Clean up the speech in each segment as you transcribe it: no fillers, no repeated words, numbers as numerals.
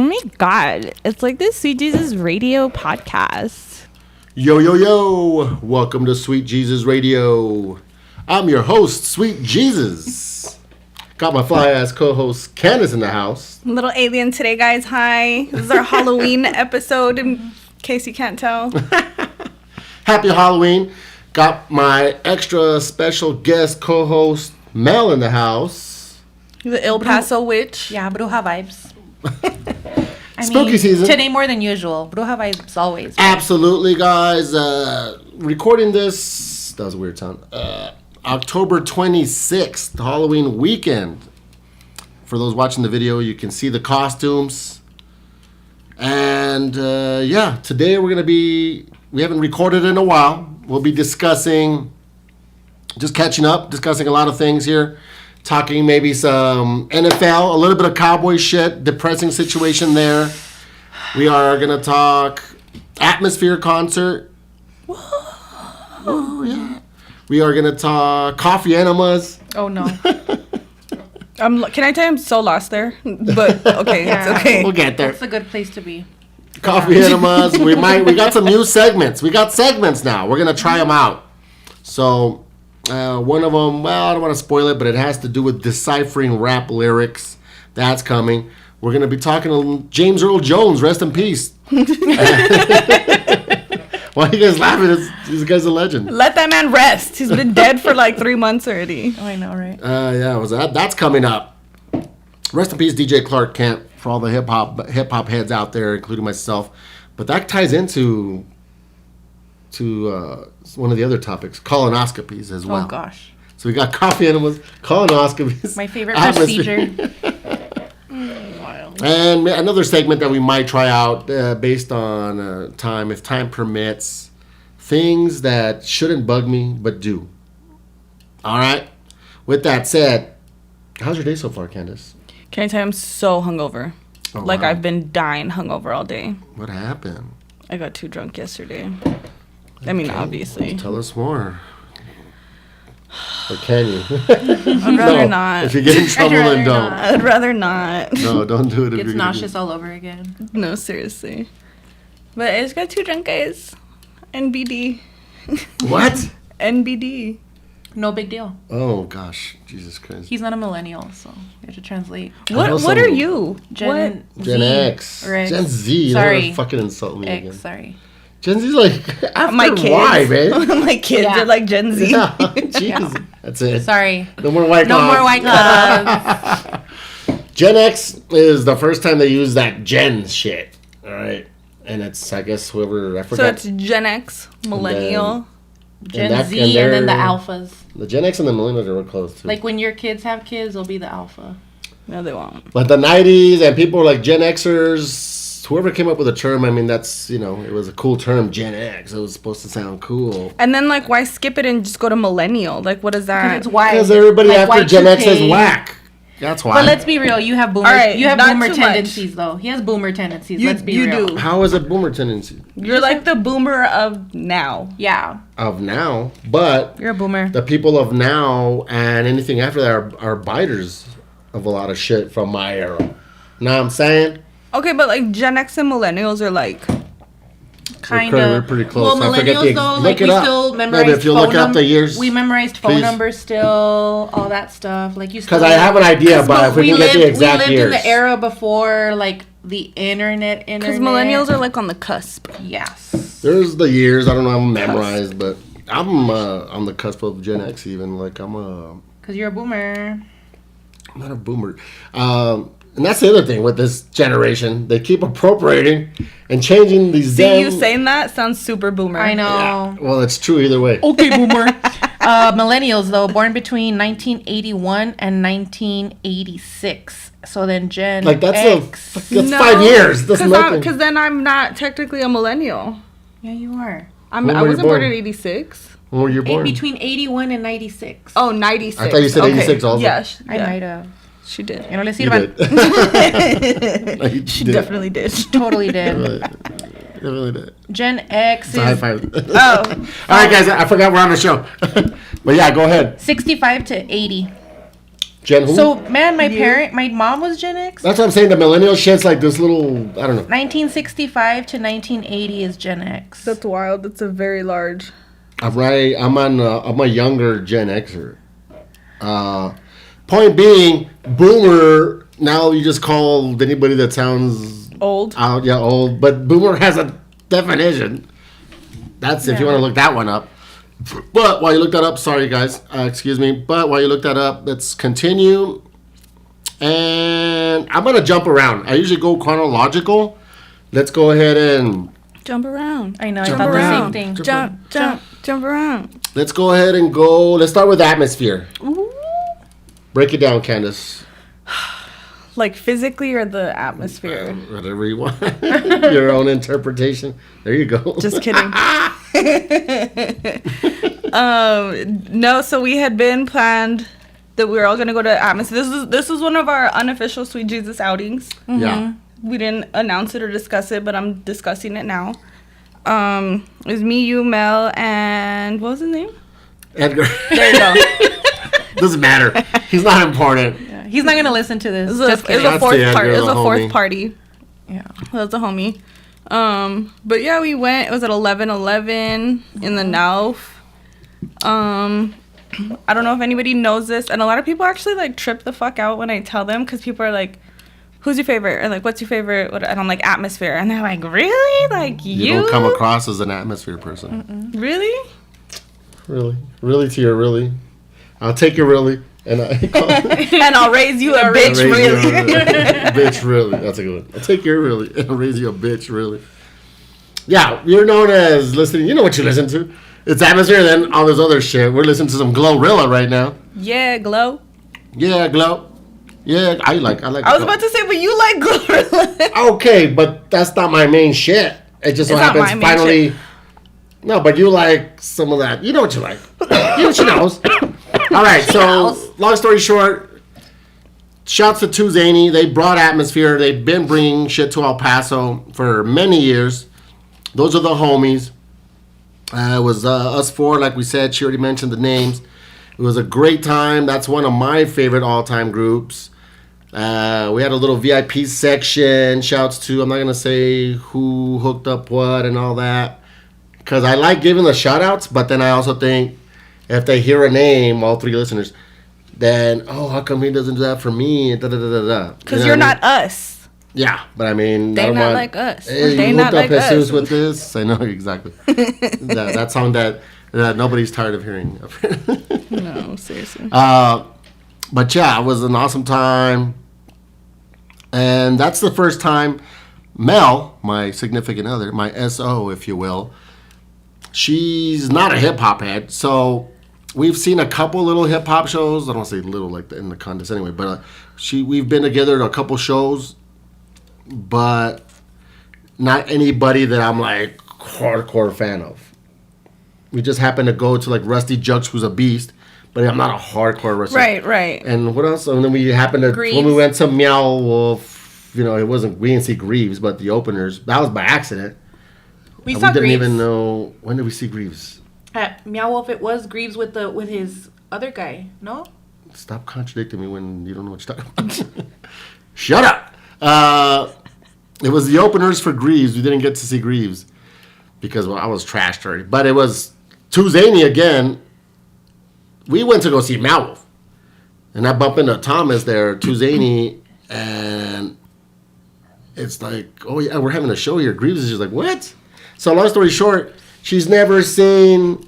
my God. It's like this Sweet Jesus Radio podcast. Yo, yo, yo. Welcome to Sweet Jesus Radio. I'm your host, Sweet Jesus. Got my fly-ass co-host, Candace, in the house. Little alien today, guys. Hi. This is our Halloween episode, in case you can't tell. Happy Halloween. Got my extra special guest co-host, Mel, in the house. The El Paso witch. Yeah, Bruja vibes. Spooky season. Today more than usual. Bruja vibes always. Absolutely, guys. Recording this, that was a weird sound. October 26th, Halloween weekend. For those watching the video, you can see the costumes. And today we haven't recorded in a while. We'll be discussing a lot of things here. Talking maybe some NFL, a little bit of cowboy shit, depressing situation there. We are going to talk Atmosphere concert. Whoa, yeah. We are going to talk coffee enemas. Oh, no. Can I tell you I'm so lost there? But, okay, Yeah. It's okay. We'll get there. It's a good place to be. Coffee enemas. We got some new segments. We got segments now. We're going to try them out. So... one of them, well, I don't want to spoil it, but it has to do with deciphering rap lyrics. That's coming. We're going to be talking to James Earl Jones. Rest in peace. Why are you guys laughing? This guy's a legend. Let that man rest. He's been dead for like 3 months already. Oh, I know, right? That's coming up. Rest in peace, DJ Clark Kent, for all the hip hop heads out there, including myself. But that ties into one of the other topics, colonoscopies as well. Oh, gosh. So we got coffee enemas, colonoscopies. My favorite procedure. Wild. And another segment that we might try out based on time, if time permits. Things that shouldn't bug me, but do. All right? With that said, how's your day so far, Candace? Can I tell you I'm so hungover? Oh, like, wow. I've been dying hungover all day. What happened? I got too drunk yesterday. I mean, obviously. Tell us more. Or can you? I'd rather not. If you get in trouble, then don't. I'd rather not. No, don't do it. Gets nauseous all over again. No, seriously. But I just got too drunk, guys. NBD. What? NBD. No big deal. Oh, gosh. Jesus Christ. He's not a millennial, so you have to translate. What are you? Gen X. Or X. Gen Z. Sorry. They're fucking insult me again. X, sorry. Gen Z's like, after My kids. why, man? My kids are like Gen Z. Yeah, jeez. That's it. Sorry. No more white No claws. more white claws. Gen X is the first time they use that Gen shit. All right. And it's, I guess, whoever, I forgot. So it's Gen X, millennial. Gen Z, and then the alphas. The Gen X and the millennials are real close, too. Like when your kids have kids, they'll be the alpha. No, they won't. But the 90s and people like Gen Xers, whoever came up with the term, I mean, that's, it was a cool term, Gen X. It was supposed to sound cool. And then, like, why skip it and just go to millennial? Like, what is that? Because everybody after Gen X is whack. That's why. But let's be real. You have boomer. Right, you have not boomer too tendencies, though. He has boomer tendencies. Let's be real. You do. How is it boomer tendency? You're like the boomer of now. Yeah. Of now, but You're a boomer. the people of now and anything after that are biters of a lot of shit from my era. Know what I'm saying? Okay, but like Gen X and millennials are like Kind We're of. pretty close. Well, I forget millennials though, like look we it up. still Maybe memorize if you look up the years. We memorized phone please. numbers still, all that stuff. Like you. Because I have an idea, but if we can get the exact we lived years. in the era before like the internet. because millennials are like on the cusp. Yes. There's the years. I don't know how I'm memorized, but I'm on the cusp of Gen X even. Like I'm Because you're a boomer. I'm not a boomer. And that's the other thing with this generation. They keep appropriating and changing these See, you saying that sounds super boomer. I know. Yeah. Well, it's true either way. Okay, boomer. Millennials, though, born between 1981 and 1986. So then Gen Like, that's X. that's 5 years. That's nothing. Because then I'm not technically a millennial. Yeah, you are. I When were you wasn't born born? in 86. When were you born? Between 81 and 96. Oh, 96. I thought you said 86 also. Yeah, I might have. She did. You know, let's see You about. did. No, you She did. definitely did. Totally did. It really did. Gen X High is five. Oh. All right, guys. I forgot we're on the show. But yeah, go ahead. 65 to 80. Gen who? So, man, my mom was Gen X. That's what I'm saying. The millennial shit's like this little, I don't know. 1965 to 1980 is Gen X. That's wild. That's a very large. I'm a younger Gen Xer. Point being, boomer, now you just call anybody that sounds Old. Old. But boomer has a definition. That's if you want to look that one up. But while you look that up, sorry guys, excuse me. But while you look that up, let's continue. And I'm going to jump around. I usually go chronological. Let's go ahead and Jump around. I know, Jump I thought around. the same thing. Jump around. let's go ahead and go. Let's start with atmosphere. Ooh. Break it down, Candace. Like physically or the atmosphere? Whatever you want. Your own interpretation. There you go. Just kidding. No, so we had been planned that we were all gonna go to atmosphere. This was one of our unofficial Sweet Jesus outings. Yeah. We didn't announce it or discuss it, but I'm discussing it now. It was me, you, Mel, and what was his name? Edgar. There you go. Doesn't matter. He's not important. Yeah, he's not gonna listen to this. It Just was kidding. a fourth That's the party. It was Edgar, a the fourth homie. party. Yeah. That's a homie. But yeah, we went. It was at 11:11 in the Nauf. I don't know if anybody knows this, and a lot of people actually like trip the fuck out when I tell them, because people are like, "Who's your favorite?" or like, "What's your favorite?" And I'm like, "Atmosphere," and they're like, "Really? Like you?" You don't come across as an atmosphere person. Really? Really to your really. I'll take your really. And And I'll raise you a bitch, raise really. you a bitch, really. That's a good one. I'll take your really and I'll raise you a bitch, really. Yeah, you're known as listening. You know what you listen to. It's atmosphere and then all this other shit. We're listening to some Glorilla right now. Yeah, Glow. Yeah, Glow. Yeah, I like. I was about to say, but you like Glorilla. Okay, but that's not my main shit. It just so It's not happens my main finally. shit. No, but you like some of that. You know what you like. You know what she knows. All right, so long story short, shouts to Two Zany. They brought atmosphere. They've been bringing shit to El Paso for many years. Those are the homies. It was us four, like we said. She already mentioned the names. It was a great time. That's one of my favorite all-time groups. We had a little VIP section. Shouts to, I'm not going to say who hooked up what and all that, because I like giving the shout-outs, but then I also think if they hear a name, all three listeners, then, oh, how come he doesn't do that for me? Because you're not us. Yeah, but I mean, They I don't not want, like us. Hey, They you not hooked up like Jesus us. with this. I know exactly that song that nobody's tired of hearing. No, seriously. But yeah, it was an awesome time, and that's the first time Mel, my significant other, my SO, if you will, she's not a hip hop head, so we've seen a couple little hip hop shows. I don't want to say little like in the contest anyway, but we've been together at a couple shows, but not anybody that I'm like hardcore fan of. We just happened to go to like Rusty Jux, who's a beast, but I'm not a hardcore Rusty. Right. And what else? And then we happened to Greaves. when we went to Meow Wolf. You know, it wasn't, we didn't see Greaves, but the openers. That was by accident. We And saw we didn't Greaves. even know, when did we see Greaves? At Meow Wolf, it was Greaves with his other guy. No. Stop contradicting me when you don't know what you're talking about. Shut up. It was the openers for Greaves. We didn't get to see Greaves because I was trashed already. But it was Two Zany again. We went to go see Malwolf. And I bump into Thomas there, Two Zany, and it's like, oh yeah, we're having a show here. Greaves is just like, what? So long story short, she's never seen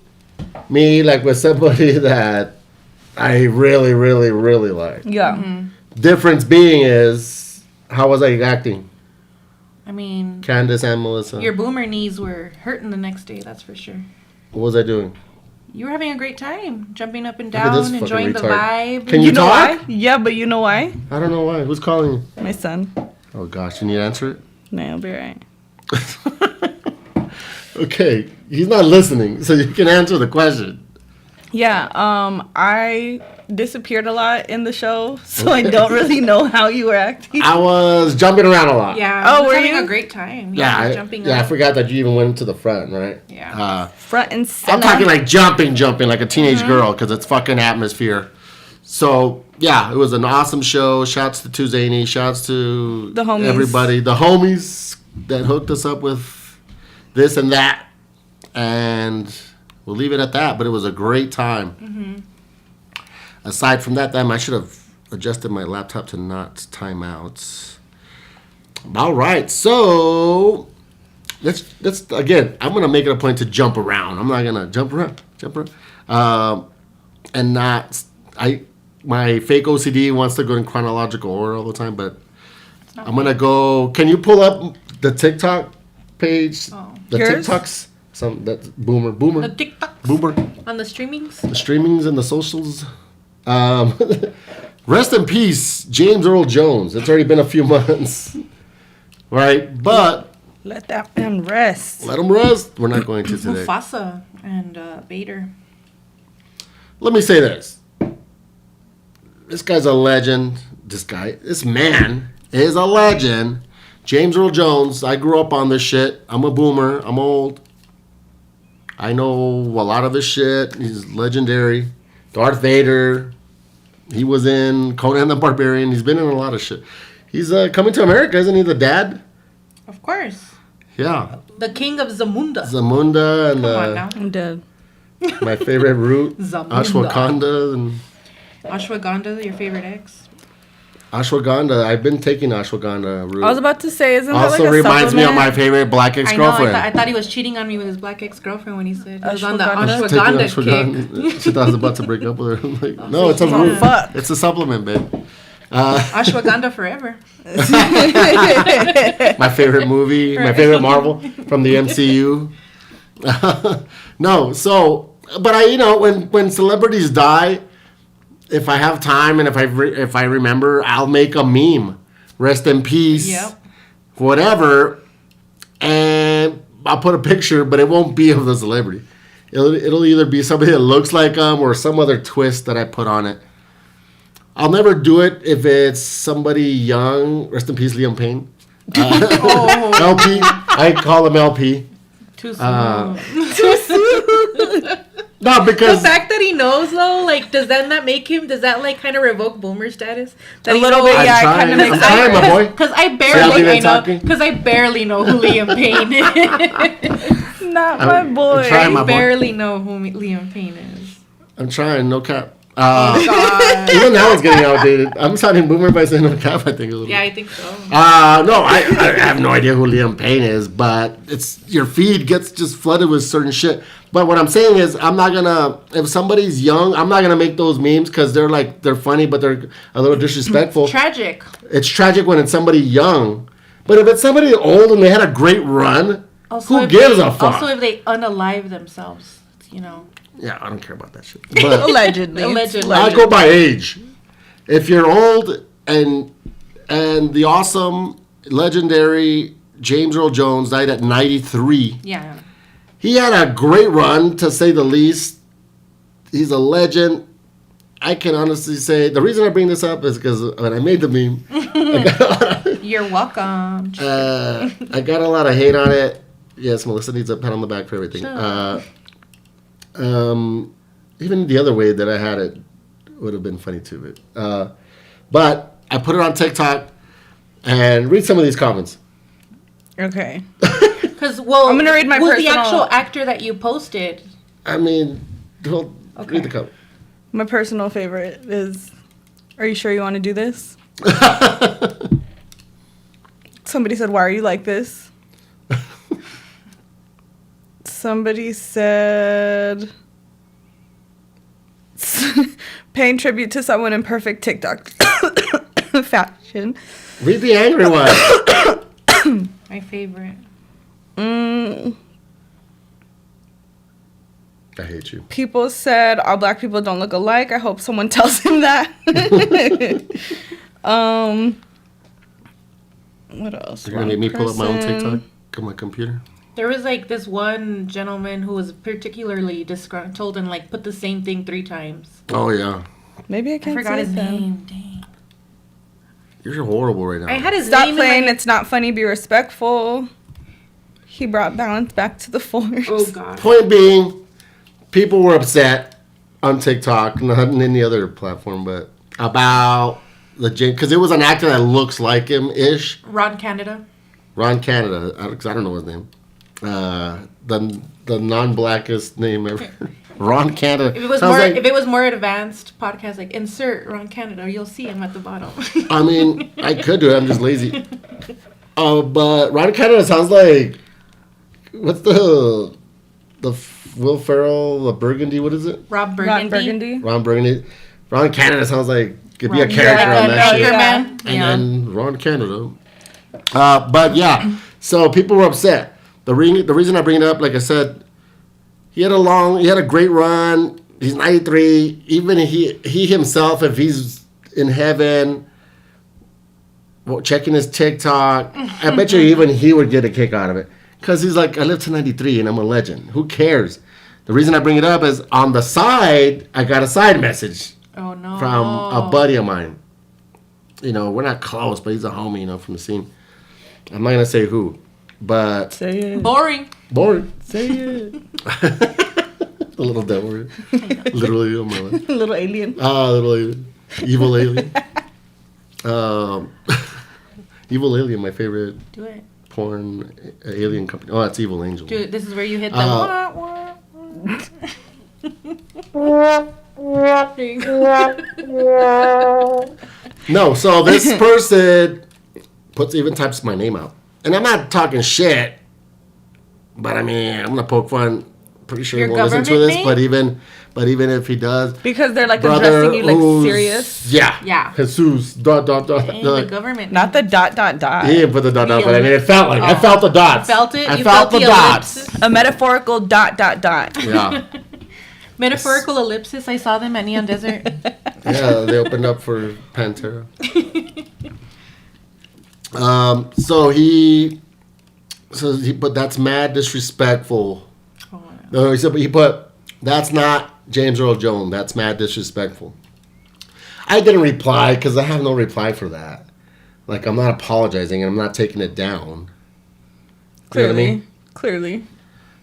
me like with somebody that I really, really, really like. Yeah. Mm-hmm. Difference being is, how was I acting? I mean, Candace and Melissa. your boomer knees were hurting the next day. That's for sure. What was I doing? You were having a great time, jumping up and Look at this down, fucking enjoying the retard. vibe. Can you know talk? why? Yeah, but you know why? I don't know why. Who's calling you? My son. Oh gosh, you need to answer it? No, he'll be right. Okay, he's not listening, so you can answer the question. Yeah, I disappeared a lot in the show, so I don't really know how you were acting. I was jumping around a lot. Yeah. Oh, I was were having you? a great time. Yeah, I was I, jumping yeah, I up. forgot that you even went to the front, right? Yeah. Front and center. I'm talking like jumping like a teenage girl, because it's fucking atmosphere. So, yeah, it was an awesome show. Shouts to Zany. Shouts to The homies. everybody. The homies that hooked us up with this and that. And we'll leave it at that. But it was a great time. Mm-hmm. Aside from that, I should have adjusted my laptop to not timeouts. All right. So, let's again, I'm going to make it a point to jump around. I'm not going to jump around. And not... My fake OCD wants to go in chronological order all the time, but I'm going to go... Can you pull up the TikTok page? Oh. The Yours? TikToks? That's Boomer. Boomer. The TikToks? Boomer. On the streamings? The streamings and the socials. Rest in peace, James Earl Jones. It's already been a few months. Right? But... Let that man rest. Let him rest. We're not going to today. Mufasa and Vader. Let me say this. This guy's a legend. This man is a legend. James Earl Jones. I grew up on this shit. I'm a boomer. I'm old. I know a lot of his shit. He's legendary. Darth Vader. He was in Conan the Barbarian. He's been in a lot of shit. He's coming to America, isn't he? The dad? Of course. Yeah. The king of Zamunda. Zamunda and Come on now. I'm dead. my favorite root, Zamunda. Ashwagandha and Ashwagandha, your favorite ex? Ashwagandha. I've been taking Ashwagandha root. I was about to say, isn't Also that like a reminds me of supplement? my favorite black I know. ex-girlfriend. I thought he was cheating on me with his black ex-girlfriend when he said he was on the Ashwagandha? ashwagandha kick. She thought I was about to break up with her. I'm like, no, it's a Oh, root. fuck. It's a supplement, babe. Ashwagandha forever. My favorite movie, my favorite Marvel from the MCU. No, so, but when celebrities die, if I have time and if I remember, I'll make a meme. Rest in peace. Yep. Whatever. And I'll put a picture, but it won't be of the celebrity. It'll either be somebody that looks like them or some other twist that I put on it. I'll never do it if it's somebody young. Rest in peace, Liam Payne. LP. I call him LP. Too soon. No, The because fact that he knows though, like, does that like kind of revoke boomer status? That A he little knows- bit, yeah. I'm It kind of trying. makes I'm trying, my boy. Because I talking? barely know who Liam Payne is. Not my boy. trying, my I boy. barely know who Liam Payne is. I'm trying, no cap. God. Even that one's getting outdated. I'm sounding boomer by saying no cap, I think a little Yeah, bit. I think so. No, I have no idea who Liam Payne is, but it's your feed gets just flooded with certain shit. But what I'm saying is, I'm not gonna, if somebody's young, I'm not gonna make those memes because they're funny, but they're a little disrespectful. Tragic. It's tragic when it's somebody young, but if it's somebody old and they had a great run, who gives a fuck? Also, if they unalive themselves, you know. Yeah, I don't care about that shit. But Allegedly. Allegedly. I go by age. If you're old and the awesome, legendary James Earl Jones died at 93. Yeah. He had a great run, to say the least. He's a legend. I can honestly say, the reason I bring this up is because when I made the meme, You're welcome. I got a lot of hate on it. Yes, Melissa needs a pat on the back for everything. Sure. Even the other way that I had it would have been funny too. But I put it on TikTok and read some of these comments. Okay. Because, well, I'm gonna read my the personal- actual actor that you posted. I mean, read Okay. the comment. My personal favorite is, are you sure you want to do this? Somebody said, why are you like this? Somebody said, paying tribute to someone in perfect TikTok fashion. Read the angry one. My favorite. I hate you. People said, all black people don't look alike. I hope someone tells him that. What else? You're gonna make me pull up my own Person. TikTok on my computer. There was like this one gentleman who was particularly disgruntled and like put the same thing 3 times. Oh yeah, Maybe I I can't forgot say his them. name. Dang. you're horrible right now. I had his Stop name playing. in my... It's not funny. Be respectful. He brought balance back to the force. Oh God. Point being, people were upset. on TikTok, not on any other platform, but about the James, because it was an actor that looks like him ish. Ron Canada. Ron Canada, because I don't know his name. The non-blackest name ever. Ron Canada. If it was more advanced podcast, like insert Ron Canada, you'll see him at the bottom. I mean, I could do it. I'm just lazy. But Ron Canada sounds like, what's the Will Ferrell, the Burgundy? What is it? Rob Burgundy. Ron Burgundy. Ron Canada sounds like could be a character on that shit. Man. And then Ron Canada. But yeah, so people were upset. The reason I bring it up, like I said, he had a great run. He's 93. Even he himself, if he's in heaven, checking his TikTok, I bet you even he would get a kick out of it. Because he's like, I live to 93 and I'm a legend. Who cares? The reason I bring it up is on the side, I got a side message from a buddy of mine. You know, we're not close, but he's a homie, you know, from the scene. I'm not going to say who, but... Say it. Boring. Say it. The little devil. Literally on my life. Little alien. Little alien. Evil alien. Evil Alien, my favorite Do it. porn alien company. Oh, that's Evil Angel. Dude, this is where you hit the... No, so this person types my name out. And I'm not talking shit, but I mean, I'm going to poke fun. Pretty sure he won't listen to this, but even if he does. Because they're like addressing you like serious. Yeah. Jesus, the government. Not the ... He didn't put the dot, but I mean, it felt like, I felt the dots. Felt it? I felt the dots. A metaphorical ... Yeah. Metaphorical ellipsis. I saw them at Neon Desert. Yeah, they opened up for Pantera. But that's mad disrespectful. No, he put, that's not James Earl Jones. That's mad disrespectful. I didn't reply because I have no reply for that. Like, I'm not apologizing and I'm not taking it down. Clearly. You know what I mean? Clearly.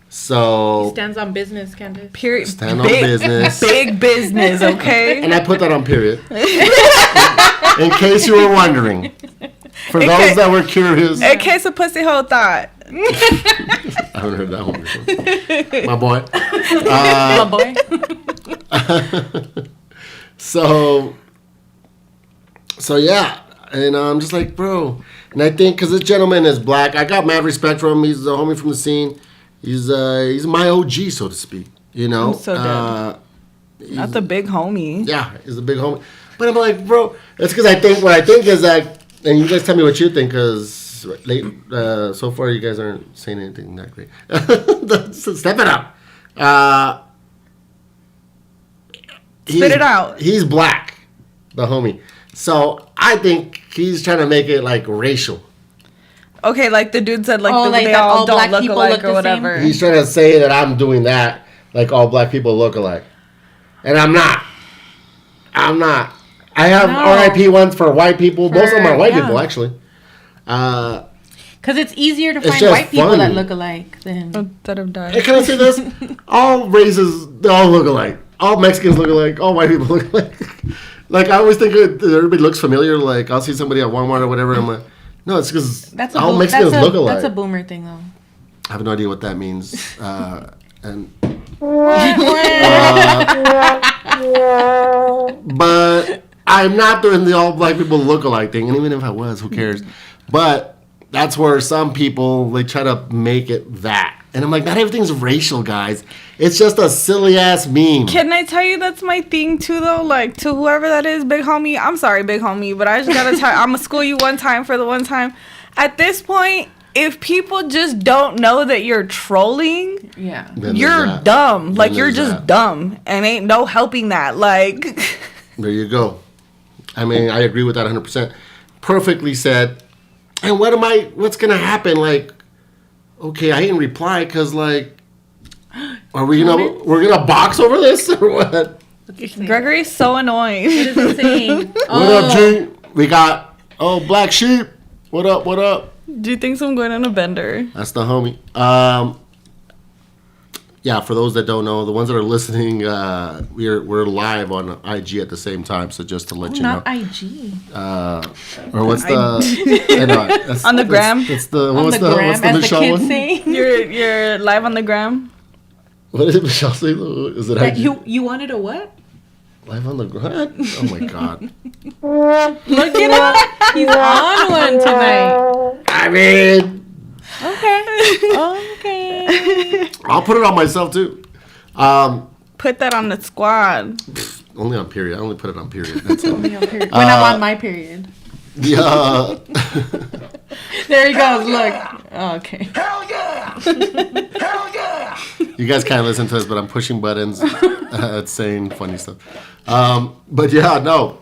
So... He stands on business, Candace. Period. Stand on business. Big business, okay? And I put that on period. In case you were wondering. For those that were curious. In case a pussy hole thought. I haven't heard that one before. My boy. My boy. So yeah. And I'm just like, bro. And I think because this gentleman is black, I got mad respect for him. He's a homie from the scene. He's my OG, so to speak. You know? I'm so dead. Not the big homie. Yeah, he's a big homie. But I'm like, bro, that's because what I think is that, and you guys tell me what you think, because so far you guys aren't saying anything that great. Step it up. Spit it out. He's black, the homie. So I think he's trying to make it like racial. Okay, like the dude said, like, like they that all all don't black look people alike look or the whatever. He's trying to say that I'm doing that, like all black people look alike. And I'm not. I have RIP ones for white people. Most of them are white people, actually. Because it's easier to It's find just white people funny. that look alike than... That have died. Hey, can I say this? All races, they all look alike. All Mexicans look alike. All white people look alike. Like, I always think everybody looks familiar. Like, I'll see somebody at Walmart or whatever, and I'm like, no, it's because all Mexicans look alike. That's a boomer thing, though. I have no idea what that means. But I'm not doing the all black people look alike thing. And even if I was, who cares? But that's where some people, they try to make it that. And I'm like, not everything's racial, guys. It's just a silly ass meme. Can I tell you that's my thing too, though? Like, to whoever that is, big homie. I'm sorry, big homie, but I just gotta tell. I'm gonna school you one time for the one time. At this point, if people just don't know that you're trolling, you're dumb. Like, you're just dumb, and ain't no helping that. Like, there you go. I mean, I agree with that 100%. Perfectly said. And what's gonna happen? Like, okay, I didn't reply because, like, we're gonna box over this or what? Gregory's so annoying. What is it saying? What up, G? We got Black Sheep. What up? What up? Do you think I'm going on a bender? That's the homie. yeah, for those that don't know, the ones that are listening, we're live on IG at the same time. So just to let you know, not IG. Or what's the I know, on the gram? It's the On what's the the gram, what's the as the Michelle kids one? say. You're live on the gram. What did Michelle say? Is it That IG? you wanted a what? Live on the gram? Oh my god! Look at him. He's on one tonight. I mean, Okay. I'll put it on myself too. Put that on the squad. Only on period. I only put it on period. That's it. When I'm on my period. Yeah. There he goes. Look. Okay. Hell yeah! Hell yeah! You guys can't listen to this, but I'm pushing buttons, saying funny stuff. But yeah, no.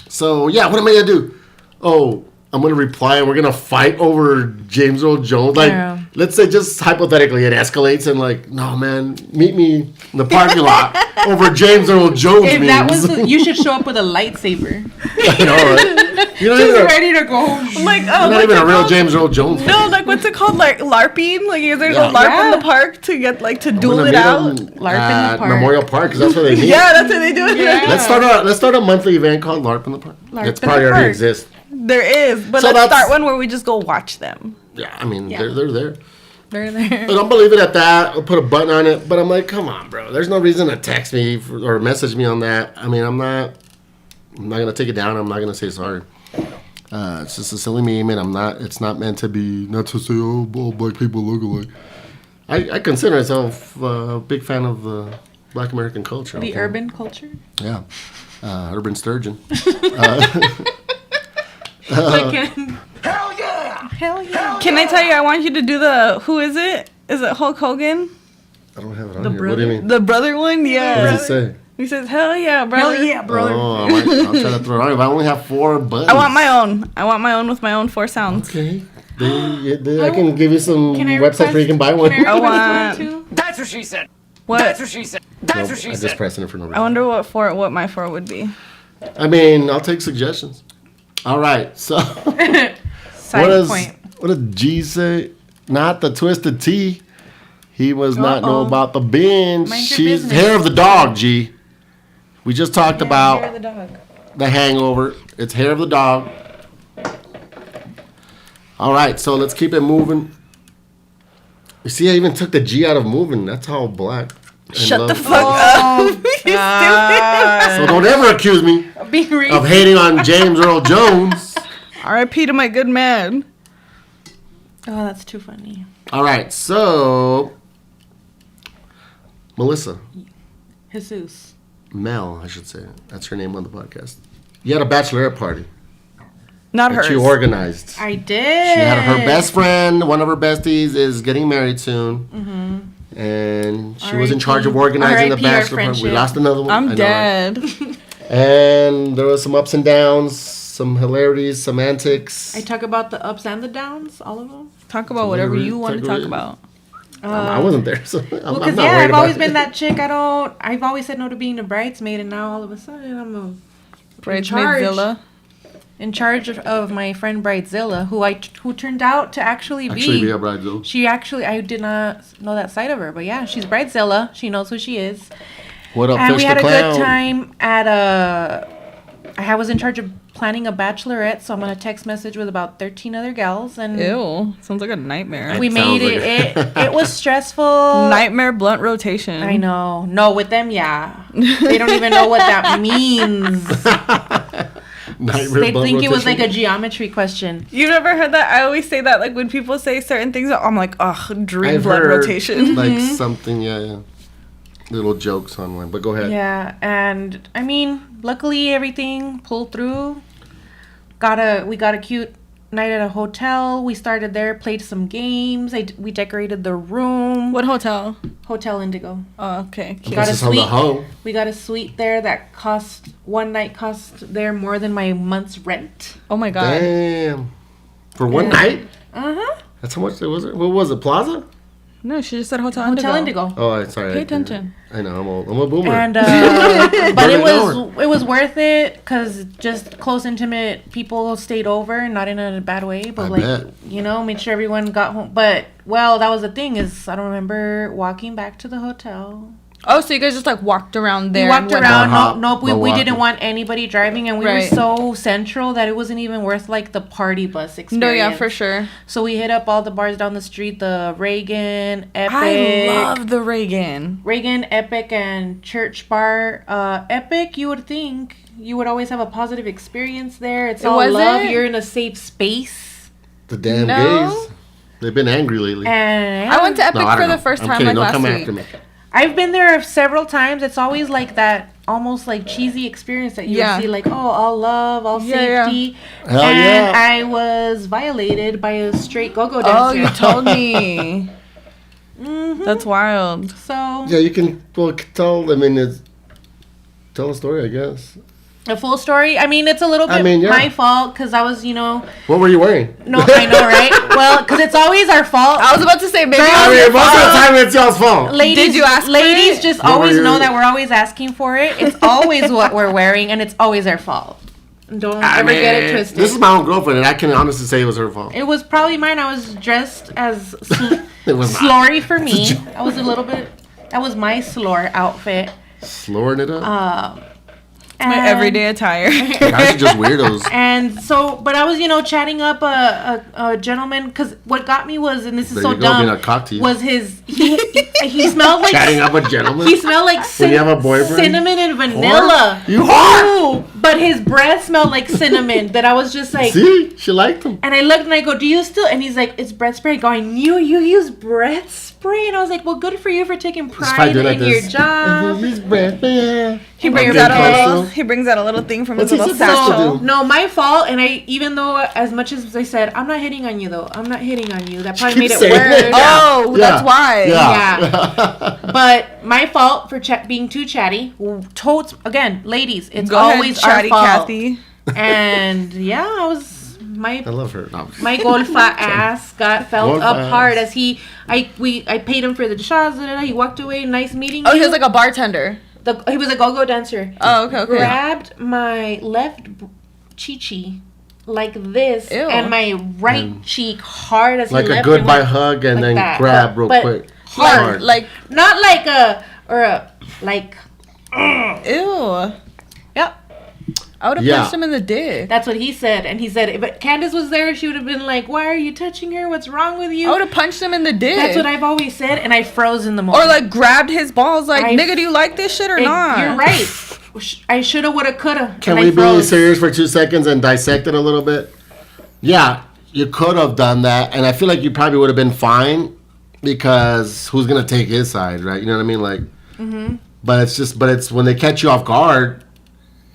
So yeah, what am I gonna do? Oh, I'm gonna reply, and we're gonna fight over James Earl Jones. Like, Yeah. let's say just hypothetically, it escalates, and like, no, man, meet me in the parking lot over James Earl Jones If memes. that was, you should show up with a lightsaber. I know, right? You're not Just even, ready to go. Like, you're oh, not what's even it a real called? James Earl Jones fan. No, like what's it called? Like LARPing? Like you guys Yeah. go LARP in Yeah. the park to get like to I'm duel gonna it meet out. them LARP in the at park. Memorial Park, because that's where they meet. Yeah, that's what they do. Yeah. Let's start a monthly event called LARP in the Park. LARP It's in the probably already Park. exists. There is, but So let's that's- start one where we just go watch them. Yeah, I mean, Yeah. they're there. They're there. But I'm gonna leave it at that. I'll put a button on it. But I'm like, come on, bro. There's no reason to text me or message me on that. I mean, I'm not gonna take it down. I'm not gonna say sorry. It's just a silly meme, and it's not meant to be. Not to say, oh, all black people look alike. I consider myself a big fan of the Black American culture. The okay? urban culture. Yeah, urban sturgeon. Again. Hell yeah! Hell yeah. Can I tell you? I want you to do the. Who is it? Is it Hulk Hogan? I don't have it on The here. What do you brother? mean? The brother one? What Yeah. does it say? He says, "Hell yeah, brother." Hell yeah, brother. Oh, I'll try to throw it on. If I only have 4 buttons. I want my own. I want my own with my own 4 sounds. Okay. I can give you some Can I websites where you can buy one. Can I I request want- one too? That's what she said. What? That's what she said. That's Nope, what she I just said. pressing it for no I reason. wonder what my 4 would be. I mean, I'll take suggestions. All right. So Side point. what does G say? Not the twisted T. He was not know Uh-oh. about the binge. Mind your She's business. hair of the dog, G. We just talked about Hair of the dog. the hangover. It's hair of the dog. All right, so let's keep it moving. You see, I even took the G out of moving. That's how black. and Shut the love- fuck up. You So don't ever accuse me Being of racist. hating on James Earl Jones. R.I.P. to my good man. Oh, that's too funny. All right, so Melissa, Jesus. Mel, I should say. That's her name on the podcast. You had a bachelorette party Not that hers. you organized. I did. She had her best friend, one of her besties, is getting married soon. And she was in charge of organizing the R.I.P. our bachelor party. We friendship. lost another one. I I'm know, right? dead. And there was some ups and downs, some hilarities, some antics. I talk about the ups and the downs, all of them. Talk about whatever you want to talk Take it. about. I wasn't there, so I'm Well, not because worried I've about always it. been that chick. I've always said no to being a bridesmaid, and now all of a sudden I'm a Bridesmaidzilla. in charge of my friend Bridezilla, who turned out to actually Actually, be a bride, though. She actually, I did not know that side of her, but yeah, she's Bridezilla. She knows who she is. What up, And Fish we the had a Clown? good time at I was in charge of planning a bachelorette, so I'm on a text message with about 13 other gals, and Ew. Sounds like a nightmare. we That made sounds it. like It was stressful. Nightmare blunt rotation. I know. No, with them, yeah. They don't even know what that means. Nightmare They blunt think it was like rotation. a geometry question. You never heard that? I always say that, like when people say certain things, I'm like, ugh, dream I've blood heard, rotation. like something, yeah. Little jokes online, but go ahead. Yeah, and I mean, luckily everything pulled through. We got a cute night at a hotel. We started there, played some games. We decorated the room. What hotel? Hotel Indigo. Oh, okay. Cute. Got This a is on the suite. hoe. We got a suite there that one night cost there more than my month's rent. Oh my god. Damn. For one night? Uh huh. That's how much it was. What was it? Plaza? No, she just said Hotel Hotel Indigo. Indigo. Oh, sorry. Pay attention. I know. I'm a boomer. And but it was worth it because just close, intimate people stayed over, not in a bad way, but I like bet. made sure everyone got home. But that was the thing is I don't remember walking back to the hotel. Oh, so you guys just like walked around there? We walked and around. hop, Nope. We walking. didn't want anybody driving, and we were Right. so central that it wasn't even worth like the party bus experience. No, yeah, for sure. So we hit up all the bars down the street: the Reagan, Epic. I love the Reagan. Reagan, Epic, and Church Bar. Epic, you would think you would always have a positive experience there. It's all Was love. it? You're in a safe space. The damn No. gays. They've been angry lately. And I went to Epic No, I for don't the know. first I'm time kidding. like Don't last come week. after me. I've been there several times. It's always like that, almost like cheesy experience that you Yeah. see, like all love, all Yeah, safety. Hell and yeah. I was violated by a straight go-go dancer. Oh, you told me. That's wild. So Yeah, you can tell. I mean, tell a story, I guess. a full story. I mean, it's a little bit yeah. my fault because I was, What were you wearing? No, I know, right? Well, because it's always our fault. I was about to say, maybe I mean, most of the time it's y'all's fault. Ladies, Did you ask for ladies it? just What were always you- know that we're always asking for it. It's always what we're wearing, and it's always our fault. Don't I ever get it mean, twisted. This is my own girlfriend, and I can honestly say it was her fault. It was probably mine. I was dressed as It was not. slurry for me. I was a little bit. That was my slur outfit. Slurring it up. my everyday attire. Guys are just weirdos. And so, but I was, chatting up a gentleman because what got me was, and this is There so you go, dumb, being a cock tease. was he smelled like Chatting up a gentleman. he smelled like When you have a boyfriend? cinnamon and vanilla. You whore! Ooh, but his breath smelled like cinnamon. That I was just like, See? She liked him. and I looked and I go, "Do you still?" And he's like, "It's breath spray." Going, you use breath spray? And I was like, "Well, good for you for taking Just pride do in like your this. job." His breath, yeah. He brings Okay, out a Crystal. little. He brings out a little thing from What's his he little supposed to satchel. do? No, my fault. And even though as much as I said, I'm not hitting on you though. I'm not hitting on you. That probably made Keep it saying worse. it. Oh, that's why. Yeah. But my fault for being too chatty. Totes again, ladies. It's Go always ahead, chatty our fault. Kathy. And yeah, I was my I love her. No. my golfa ass felt Golfa up ass. hard as I paid him for the shots. He walked away. Nice meeting Oh, you. he was like a bartender. He was a go-go dancer. Oh, okay. Grabbed my left chichi like this Ew. and my right cheek hard as Like he a left goodbye and went hug and like then that. grab real But quick. Hard, like not like like ew. yep. I would have Yeah. punched him in the dick. That's what he said. And he said if Candace was there, she would have been like, "Why are you touching her? What's wrong with you?" I would have punched him in the dick. That's what I've always said, and I froze in the moment. Or like grabbed his balls, like I- nigga, do you like this shit or not? You're right. I shoulda, woulda, coulda. Can and we I be froze. serious for 2 seconds and dissect it a little bit? Yeah, you could have done that, and I feel like you probably would have been fine because who's gonna take his side, right? You know what I mean? Like, but it's when they catch you off guard.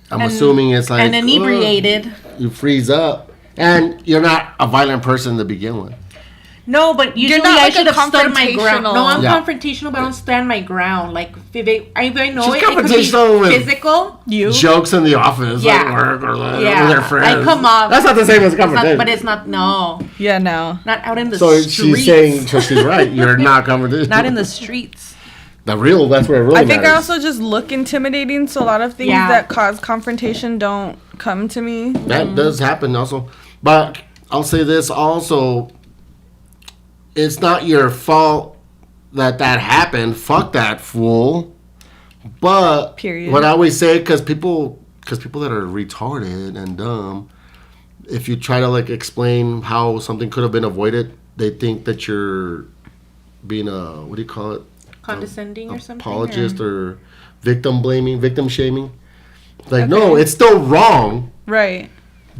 I'm assuming it's like and inebriated. You freeze up, and you're not a violent person to begin with. No, but usually not I like a should have stood my ground. confrontational- No, I'm Yeah. confrontational, but I don't stand my ground. Like I know She's it could be confrontational with- physical. You? Jokes in the office, Yeah. like work or like, Yeah. with their friends. I come off. That's not the same as It's not, confrontation. but it's not. No, Yeah, no. not out in the So streets. she's saying, so she's right. You're not confrontational. not in the streets. That's where it really I think I matters. also just look intimidating, so a lot of things Yeah. that cause confrontation don't come to me. That does happen also. But I'll say this also. It's not your fault that happened. Fuck that fool. But Period. what I always say, because people that are retarded and dumb, if you try to like explain how something could have been avoided, they think that you're being a, what do you call it? Condescending or something. Apologist or victim blaming, victim shaming. Like, no, it's still wrong, Right.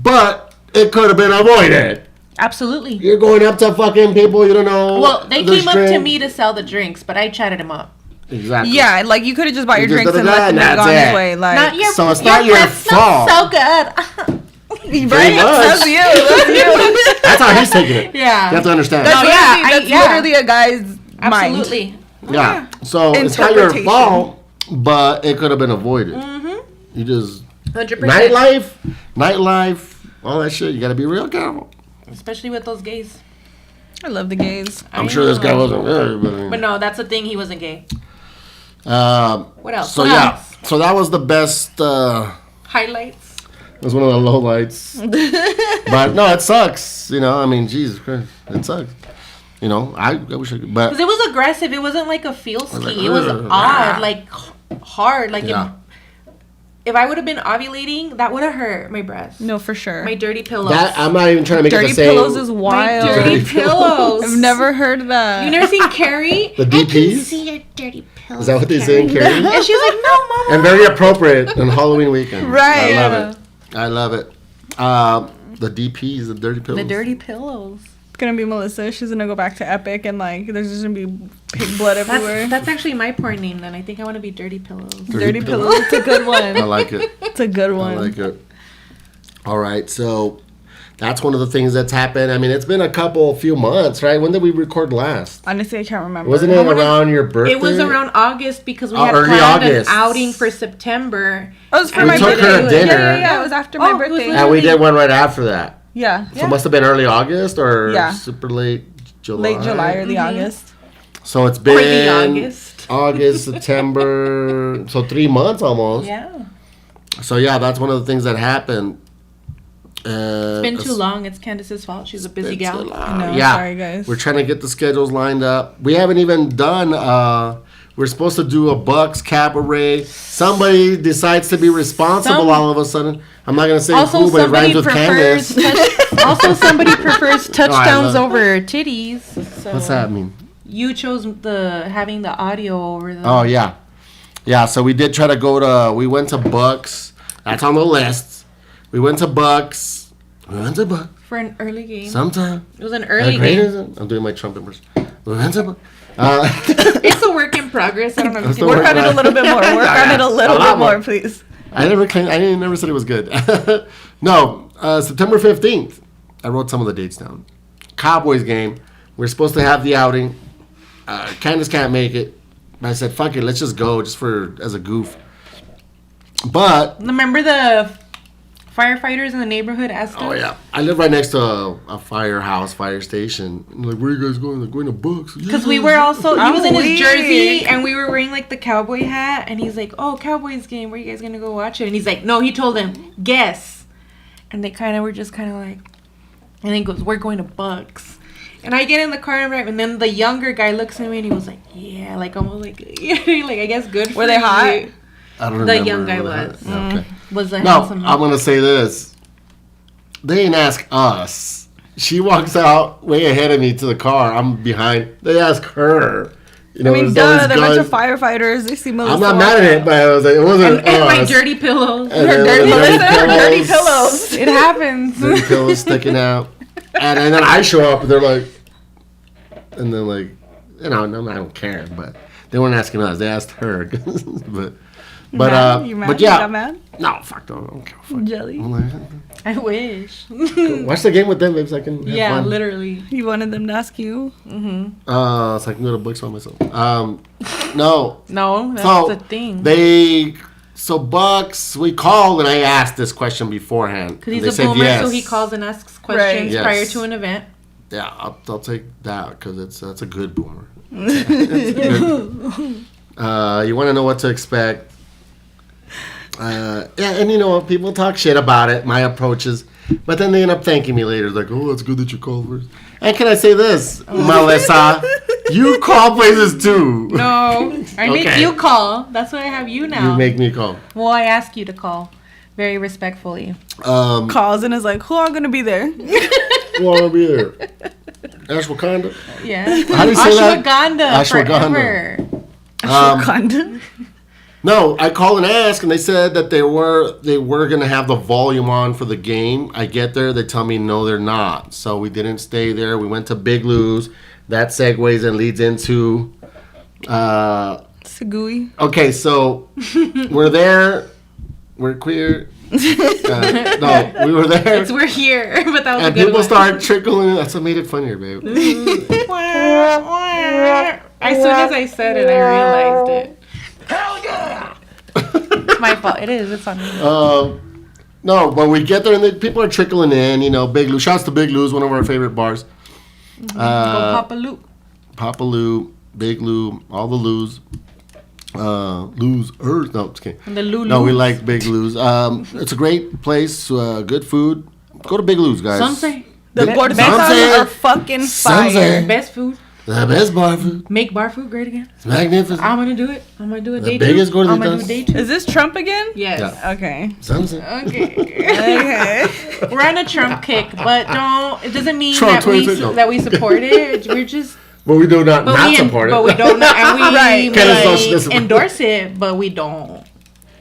but it could have been avoided. Absolutely. You're going up to fucking people you don't know. Well, they the came up to drink. me to sell the drinks, but I chatted him up. Exactly. Yeah, like you could have just bought your You just drinks and da-da-da, let them and go on that's his it. way. Like, Not your, So it's not your breath smells fault. So good. Pretty much. That's you. That's you. That's how he's taking it. Yeah. You have to understand. That's, No, yeah, literally, that's yeah. literally a guy's mind. Absolutely. Yeah. So it's not your Interpretation. fault, but it could have been avoided. Mm-hmm. You just 100%. nightlife, all that shit. You got to be real careful. Especially with those gays. I love the gays. I'm sure this guy wasn't gay, But no, that's the thing. He wasn't gay. What else? So What yeah, else? so that was the best. Highlights. It was one of the low lights. But no, it sucks. You know, I mean, Jesus Christ, it sucks. You know, I wish I could, but Because it was aggressive. It wasn't like a feel ski. like, It was ugh. odd, like hard. Like Yeah. if I would have been ovulating, that would have hurt my breast. No, for sure. My dirty pillows. that I'm not even trying to make Dirty it the same. pillows is My wild. dirty pillows. I've never heard of that. You never seen Carrie? The DPs. See your dirty pillows. Is that what they say in Carrie? And she's like, no, mama. And very appropriate on Halloween weekend. Right. I love it. I love it. The DPs, the dirty pillows. The dirty pillows. It's gonna be Melissa. She's gonna go back to Epic and like there's just gonna be pig blood everywhere. That's actually my porn name. Then I think I want to be dirty pillows. Dirty pillows. It's a good I one. like it. It's a good I one. like it. All right, so that's one of the things that's happened. I mean, it's been a few months, right? When did we record last? Honestly, I can't remember. Wasn't it around your birthday? It was around August because we Oh, had early planned August. an outing for September. Oh, it was for We my took birthday. her to dinner. Yeah, it was after my Oh, it was birthday. And we did one right after that. Yeah. So it must have been early August or Yeah. super late July. Late July or the August. So it's Or been the August. August, September, so 3 months almost. Yeah. So yeah, that's one of the things that happened. It's been too long. It's Candace's fault. She's a busy gal. No, yeah, sorry, guys. We're trying to get the schedules lined up. We haven't even done. We're supposed to do a Bucks cabaret. Somebody decides to be responsible all of a sudden. I'm not gonna say Also, who, but it somebody rhymes with prefers Candace. also somebody prefers touchdowns love- over titties. So What's that mean? You chose having the audio over the. Oh yeah, yeah. So we did try to go to. We went to Bucks. That's on the list. We went to Bucks. We went to Bucks. For an early game. Sometime. It was an early Great game. is it? I'm doing my trumpet verse. We went to Bucks. It's a work in progress. I don't know if It's you the can Work on it a little bit more. Work on it a little A lot bit more, more. please. I never said it was good. No, September 15th. I wrote some of the dates down. Cowboys game. We're supposed to have the outing. Candace can't make it. But I said, fuck it, let's just go just as a goof. But, Remember the firefighters in the neighborhood asked us? oh yeah, I live right next to a fire station. And like, where are you guys going? Like, going to Bucks. Because we were also, he was in his weak. jersey and we were wearing like the cowboy hat. And he's like, oh, Cowboys game. Where are you guys going to go watch it? And he's like, no, he told them, guess. And they kind of were just kind of like, and then he goes, we're going to Bucks. And I get in the car and then the younger guy looks at me and he was like, yeah, like almost like, yeah, like I guess good for Were they you. hot? I don't The remember. young guy what was. happened. Okay. Was a No, handsome I'm going to say this. They didn't ask us. She walks out way ahead of me to the car. I'm behind. They ask her. You know, I mean, there's all duh, these they're a bunch of guys. firefighters. They see Melissa. I'm not walk mad at it, out. but I was like, it wasn't and my us. dirty pillows. And Her then dirty, the Melissa, her dirty pillows. pillows. It happens. Dirty pillows sticking out. And then I show up and they're like, and then like, you know, no, I don't care, but they weren't asking us. They asked her. You mad? but You yeah. got mad? No, fuck, no, I don't care. Fuck. Jelly. I'm like, I wish. watch the game with them, babe, so I can have Yeah, fun. literally. You wanted them to ask you. So I can go to Books by myself. No. No, that's So the thing. So Bucks, we called and I asked this question beforehand. Because he's They a said boomer, yes. so he calls and asks questions Right. prior Yes. to an event. Yeah, I'll take that because that's a good boomer. It's good. You want to know what to expect. Yeah, and you know, people talk shit about it, my approaches, but then they end up thanking me later. Like, oh, it's good that you called first. And can I say this, Melissa? You call places too. No, I make Okay. you call. That's why I have you now. You make me call. Well, I ask you to call. Very respectfully. Calls and is like, who all gonna be there? Who wanna be there? Ashwagandha. Yeah. How do you say that? Ashwagandha. Forever. Ashwagandha. No, I called and asked, and they said that they were gonna have the volume on for the game. I get there, they tell me no, they're not. So we didn't stay there. We went to Big Lou's. That segues and leads into. Sagui. Okay, so we're there. We're queer. No, we were there. We're here, but that was a And good people one. start trickling. That's what made it funnier, babe. As soon as I said it, I realized it. Hell yeah! It's my fault. It is. It's on me. No, but we get there and the people are trickling in. You know, Big Lou. Shouts to Big Lou's, one of our favorite bars. Go Papa Luke. Papa Lou, Big Lou, all the Lou's. Lou's Earth. No, just kidding. And the Lou No, we Lou's. like Big Lou's. It's a great place. Good food. Go to Big Lou's, guys. Some say The Be- gorditas Some are fucking Some fire. say- best food. The best bar food. Make bar food great again. It's magnificent. I'm gonna do it. I'm gonna do it. The Day biggest two. I'm gorditas. gonna do day 2. Is this Trump again? Yes. Yeah. Okay. Some say. Okay. Okay. We're on a Trump kick, but don't. It doesn't mean Trump that we 2020. that we support it. We're just. But we do not we support it. But we don't. And we Right. Kind of may socialism. endorse it, but we don't.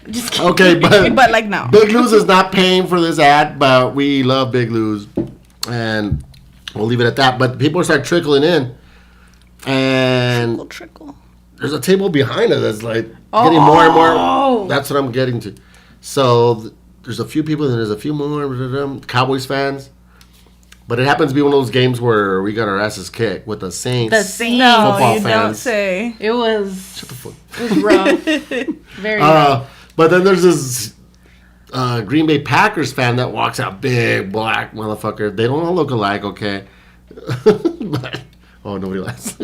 Just kidding. Okay, but But like no. Big Lou's is not paying for this ad, but we love Big Lou's, and we'll leave it at that. But people start trickling in, and Trickle. there's a table behind us that's like getting more and more. Oh. That's what I'm getting to. So there's a few people, and there's a few more Cowboys fans. But it happens to be one of those games where we got our asses kicked with the Saints. The Saints. No, Football you don't fans. say. It was. Shut the fuck. It was rough. Very rough. But then there's this Green Bay Packers fan that walks out, big black motherfucker. They don't all look alike, okay? But, oh, nobody laughs.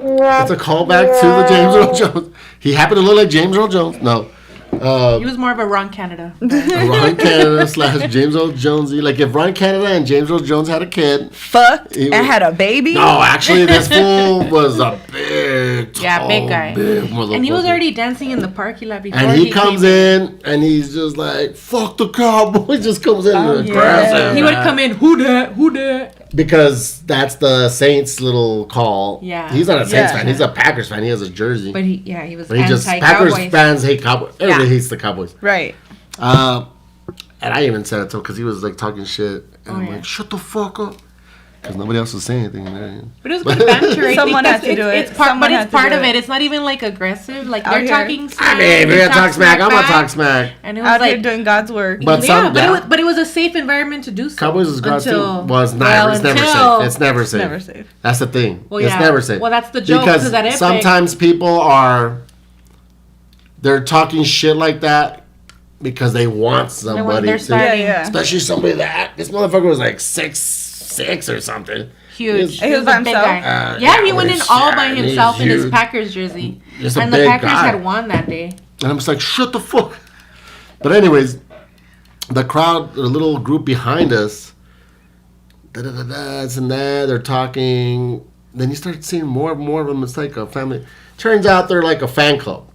It's a callback to the James Earl Jones. He happened to look like James Earl Jones. No. He was more of a Ron Canada. Ron Canada / James Earl Jonesy. Like if Ron Canada and James Earl Jones had a kid. Fucked He and was- had a baby. No, actually, this fool was a big, tall, Yeah, big guy. big motherfucker. And he was already dancing in the parking lot before And he comes came in and he's just like, "Fuck the Cowboys!" Just comes in and yeah. aggressive. He would come in, who that? Who that? Because that's the Saints' little call. Yeah. He's not a Saints Yeah. fan. He's a Packers fan. He has a jersey. But he was But he just anti-Cowboys. Packers fans hate Cowboys. Everybody Yeah. hates the Cowboys. Right. And I even said it to him because he was like talking shit, and I'm yeah. like, "Shut the fuck up," because nobody else was saying anything. But it was good banter. I Someone think had to do it. It's part, Someone but had it's to part do of it. it. It's not even like aggressive. Like Out they're here. talking smack. I mean, if they you're gonna talk smack, I'm gonna back. talk smack. And it was Out here like, doing God's work. But some, but it was a safe environment to do so. Cowboys is God's team. until- Well, it's never. well, it's never until- safe. It's never safe. Never safe. That's the thing. Well, It's yeah. never safe. Well, that's the joke, Because 'cause that epic- sometimes people they're talking shit like that because they want somebody they're to. starting. Yeah. Especially somebody that this motherfucker was like 6'6" or something. Huge. He was by a big himself? guy. yeah, Yeah, he with went in his all shirt, by and he's himself in his huge. Packers jersey. Just a And the big Packers guy. had won that day. And I'm just like, shut the fuck. But anyways, the crowd, the little group behind us, this and that, they're talking. Then you start seeing more and more of them. It's like a family. Turns out they're like a fan club.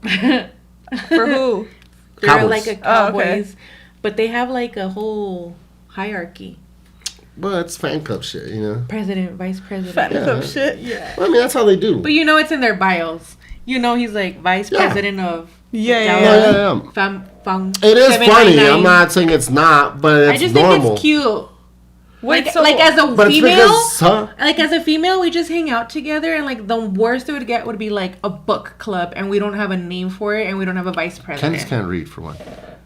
For who? They're Cowboys. like a Oh, okay. Cowboys. But they have like a whole hierarchy. But it's fan club shit, you know. President, vice president. Fat Yeah. club shit. Well, I mean, that's how they do. But you know it's in their bios. You know he's like vice Yeah. president of Yeah, yeah, yeah. yeah. Fam, It is funny. 799. I'm not saying it's not, but it's I just normal. think it's cute. Wait, Like, so like as a But it's female, because, huh? like as a female, we just hang out together, and like the worst it would get would be like a book club, and we don't have a name for it, and we don't have a vice president. Candace can't read for one.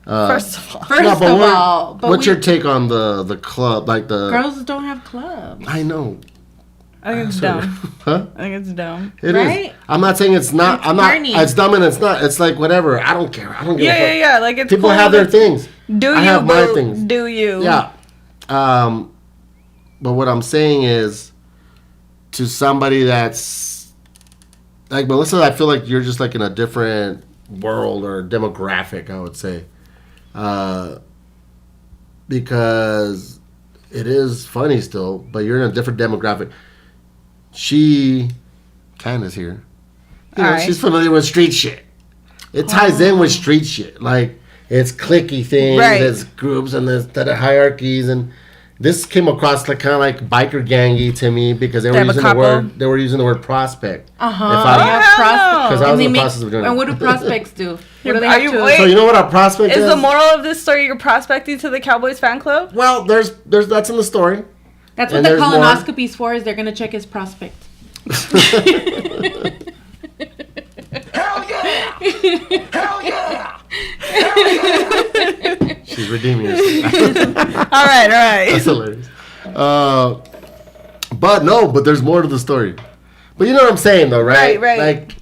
first of all, First No, but of what- all, but what's we, your take on the club? Like the girls don't have clubs. I know. I think it's Sorry. dumb. Huh? I think it's dumb. It is. Right? I'm not saying it's not. It's I'm not. corny. It's dumb and it's not. It's like whatever. I don't care. I don't give Yeah, a fuck. yeah, yeah. Like it's People cool have their that- things. Do I you? have my boo. things. Do you? Yeah. But what I'm saying is, to somebody that's like Melissa, I feel like you're just like in a different world or demographic. I would say, because it is funny still, but you're in a different demographic. Candace here. You know, Alright. she's familiar with street shit. It ties in with street shit. Like, it's clicky things, Right. there's groups, and there's the hierarchies. And this came across like kind of like biker gangy to me because they were have a using the couple? word. They were using the word prospect. Uh huh. If I- Yeah, Because I was And they in the make- process of doing And it. what do prospects do? What do they Are have you- to? wait. So you know what a prospect is? Is the moral of this story you're prospecting to the Cowboys fan club? Well, there's that's in the story. That's what and the there's more. colonoscopy's for. Is they're gonna check his prospect. Hell yeah! Hell yeah! She's redeeming herself. All right, all right. That's hilarious. But there's more to the story. But you know what I'm saying, though, right? Right, right. Like,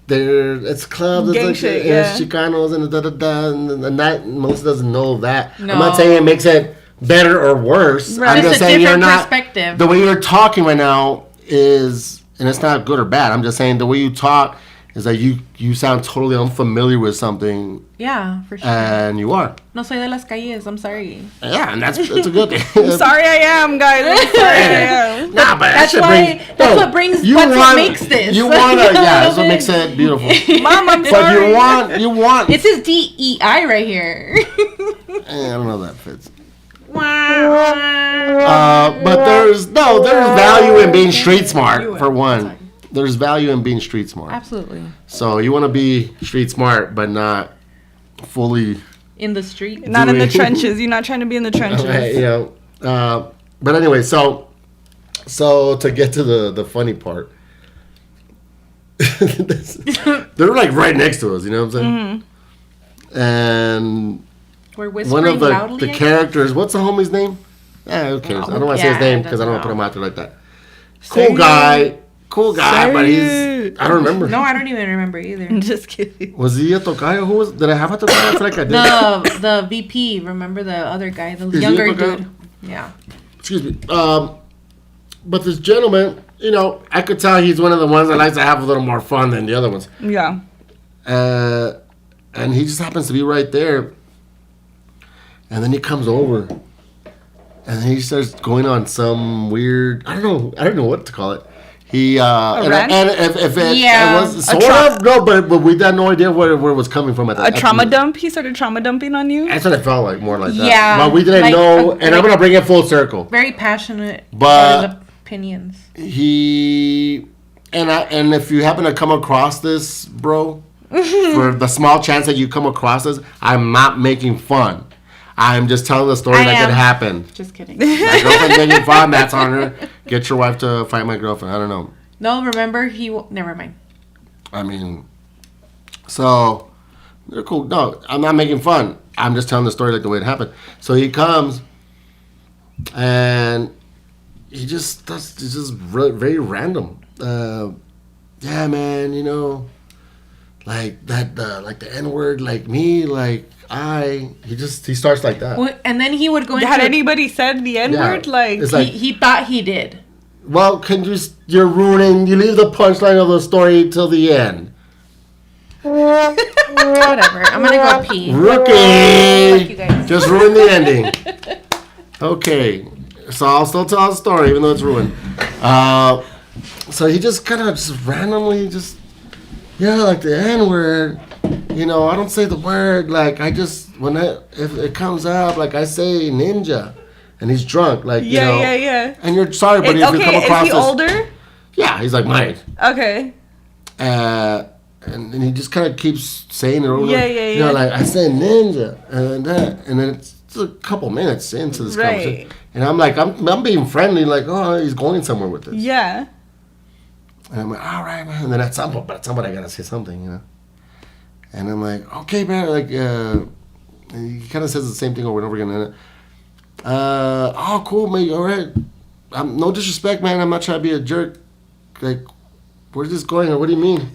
it's clubs, it's Gang like, shit, it's yeah. Chicanos, and da da da, and that Melissa doesn't know that. No. I'm not saying it makes it better or worse. Right. I'm It's just a saying you're different not. perspective. The way you're talking right now is, and it's not good or bad. I'm just saying the way you talk is that you sound totally unfamiliar with something, Yeah, for sure. and you are. No soy de las calles. I'm sorry. Yeah, and that's a good thing. Sorry, I am, guys. I'm sorry, I am. Nah, but That's that shit why. What makes this. You wanna, yeah, that's what makes it beautiful. Mom, I'm But sorry. you want. It's his DEI right here. I don't know if that fits. Wow. But there's value in being street smart for one. There's value in being street smart. Absolutely. So you want to be street smart, but not fully. In the street. Not in the doing- trenches. You're not trying to be in the trenches. Okay, you know. But anyway, so to get to the funny part, they're like right next to us. You know what I'm saying? And We're one whispering of the loudly. I guess? characters, what's the homie's name? Who cares? I don't want to say his Yeah, name it because I don't want to put doesn't him out there like that. Say Cool guy, Say but it. I don't remember. No, I don't even remember either. I'm just kidding. Was he a tocayo? Who was? Did I have a tocayo? I feel like I did. The VP, remember the other guy, the he younger a guy? dude. Yeah. Excuse me. But this gentleman, you know, I could tell he's one of the ones that likes to have a little more fun than the other ones. Yeah. And he just happens to be right there. And then he comes over, and he starts going on some weird. I don't know what to call it. He rant? and if it, Yeah. it was sort of no, but we had no idea where it was coming from at A that. trauma dump? He started trauma dumping on you? That's what it felt like, more like that. Yeah, But we didn't like know, a- and I'm gonna bring it full circle. Very passionate But- about his opinions. He and if you happen to come across this, bro, for the small chance that you come across this, I'm not making fun. I'm just telling the story I like am. it happened. Just kidding. My girlfriend's making fun. That's on her. Get your wife to fight my girlfriend. I don't know. No, remember never mind. I mean, so they're cool. No, I'm not making fun. I'm just telling the story like the way it happened. So he comes, and he just does. It's just very random. Yeah, man. You know, like that. Like the N word. Like me. Like I. He starts like that. Well, and then he would go into Had anybody said the N word? Yeah. Like, It's like- he thought he did. Well, can you? You're ruining. You leave the punchline of the story till the end. Whatever. I'm gonna go pee. Rookie. Fuck you guys. Just ruined the ending. Okay, so I'll still tell the story even though it's ruined. So he just kind of just randomly just, yeah, like the N word. You know, I don't say the word. Like I just if it comes up, like I say ninja, and he's drunk. Like you know, yeah. And you're sorry, but if you come Okay, across is he this, older? yeah, he's like my age. Okay. And he just kind of keeps saying it over. Yeah, and over. yeah, You know, yeah. like I said ninja and that, and then it's a couple minutes into this Right. conversation, and I'm like, I'm being friendly, like, oh, he's going somewhere with this. Yeah. And I'm like, all right, man. And then at some point I gotta say something, you know. And I'm like, okay, man. Like, and he kind of says the same thing over and over again. And, oh, cool, man. All right. No disrespect, man. I'm not trying to be a jerk. Like, where's this going? Or what do you mean?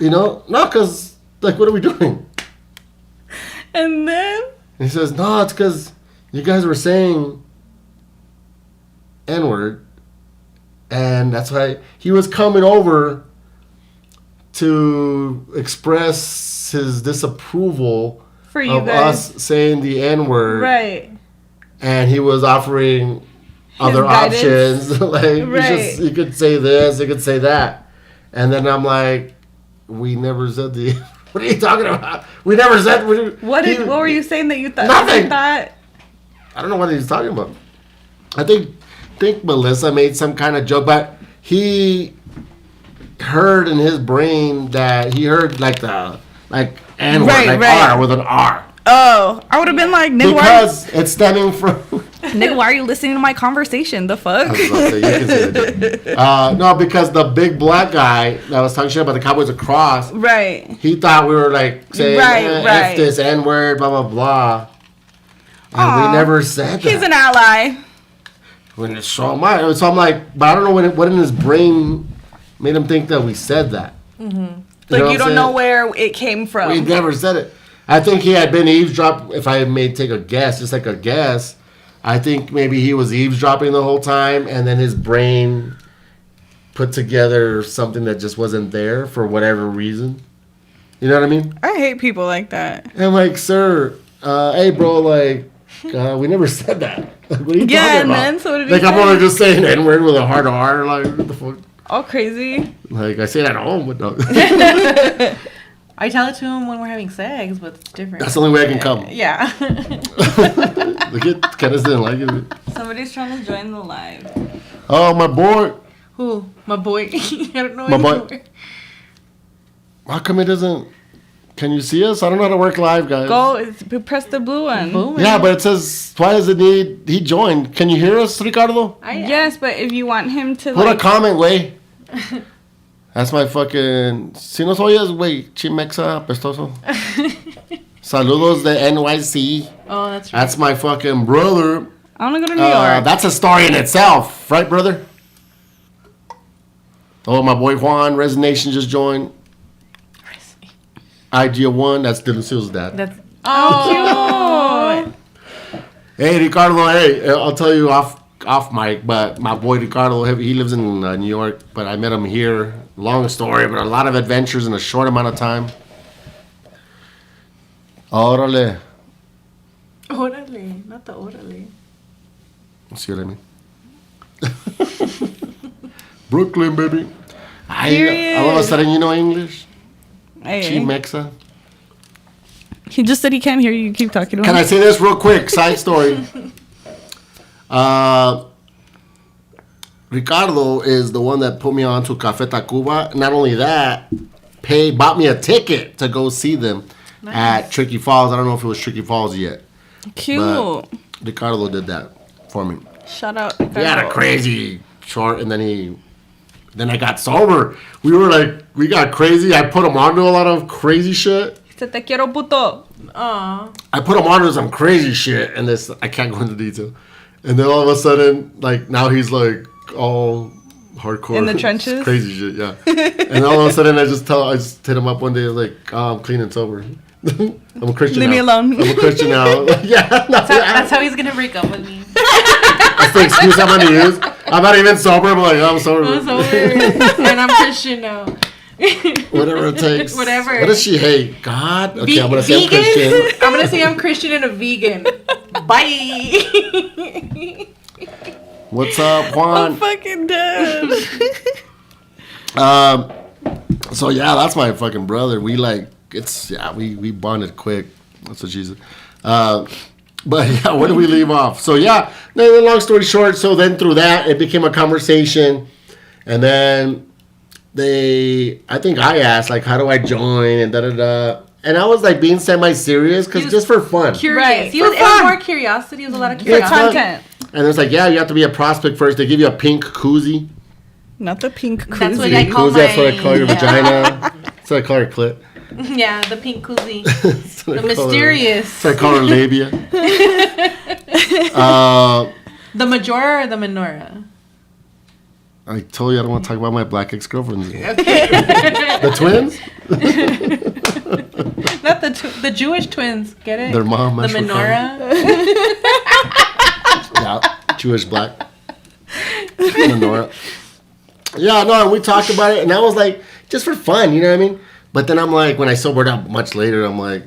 You know? No, because, like, what are we doing? And then? And he says, no, it's because you guys were saying N-word. And that's why he was coming over to express his disapproval For you of guys. us saying the N-word. Right. And he was offering other guidance. options. Like, Right. you could say this, you could say that. And then I'm like, we never said the... What are you talking about? We never said... What were you saying that you thought? Nothing. You thought? I don't know what he's talking about. I think Melissa made some kind of joke, but he heard in his brain that he heard like N-word, Right. R with an R. Oh, I would have been like, nigga, Because it's stemming from... nigga, why are you listening to my conversation? The fuck? I was about to say, you can say that. No, because the big black guy that was talking shit about the Cowboys across, Right. he thought we were like saying, Right. F this N-word, blah, blah, blah. And Aw. we never said that. He's an ally. When it's so much. So I'm like, but I don't know what in his brain made him think that we said that. Like, what you I'm don't saying? know where it came from. We never said it. I think he had been eavesdropping. If I may take a guess, just like a guess, I think maybe he was eavesdropping the whole time, and then his brain put together something that just wasn't there for whatever reason. You know what I mean? I hate people like that. And I'm like, sir, hey, bro, like, we never said that. Like, what are you talking And about? then, so what did he Like, I'm say? only just saying N-word with a hard R. Like, what the fuck? All crazy. Like, I say that at home, but no. I tell it to him when we're having sex, but it's different. That's the only way I can come. Yeah. Look at Kenneth didn't like it. Somebody's trying to join the live. Oh, my boy. Who? My boy. I don't know My boy. anymore. How come it doesn't... Can you see us? I don't know how to work live, guys. Press the blue one. Boom. Yeah, but it says, why does it need... He joined. Can you hear us, Ricardo? Yes, but if you want him to, Put like... a comment, güey. That's my fucking... Si nos oyes, güey. Chimexa apestoso. Saludos de NYC. Oh, that's right. That's my fucking brother. I want to go to New York. That's a story in itself. Right, brother? Oh, my boy Juan, Resonation just joined. Idea 1, that's Delucio's dad. That's cute. Hey, Ricardo, hey, I'll tell you off mic, but my boy Ricardo, he lives in New York, but I met him here. Long story, but a lot of adventures in a short amount of time. Órale. Órale, not the órale. See what I mean? Brooklyn, baby. All of a sudden, you know English? Hey. Chimexa. He just said he can't hear you. Keep talking to him. Can I say this real quick? Side story. Ricardo is the one that put me on to Café Tacuba. Not only that, bought me a ticket to go see them at Tricky Falls. I don't know if it was Tricky Falls yet. Cute. But Ricardo did that for me. Shout out. He had a crazy short, and then I got sober. We got crazy. I put him onto a lot of crazy shit. Se te quiero puto. Aw. I put him onto some crazy shit, and I can't go into detail. And then all of a sudden, like, now he's like all hardcore. In the trenches? Crazy shit, yeah. And all of a sudden, I just hit him up one day, like, oh, I'm clean and sober. I'm a Christian Leave now. me alone. I'm a Christian now. Yeah. That's how he's gonna break up with me. That's the excuse I'm going to use. I'm not even sober. I'm like, I'm sober. I'm sober. And I'm Christian now. Whatever it takes. Whatever. What does she hate? God? Okay, I'm going to say I'm vegan? Christian. I'm gonna say I'm Christian and a vegan. Bye. What's up, Juan? I'm fucking dead. So yeah, that's my fucking brother. We we bonded quick. That's what she said. But yeah, where do we leave off? So yeah, long story short, so then through that it became a conversation, and then I think I asked like, how do I join and and I was like being semi-serious because just for fun. Curious. Right. It was more curiosity. It was a lot of For curiosity. content. And it's like, yeah, you have to be a prospect first. They give you a pink koozie. Not the pink koozie. That's what I call Koozie, that's what I call your Yeah. vagina. That's what I call her clit. Yeah, the pink koozie. That's what The I call her- mysterious. That's what I call her labia. The majora or the menorah? I told you I don't want to talk about my black ex-girlfriends. The twins? Not the Jewish twins. Get it? Their mom. The menorah. Yeah, Jewish black. Menorah. Yeah, no, and we talked about it, and I was like, just for fun, you know what I mean? But then I'm like, when I sobered up much later, I'm like,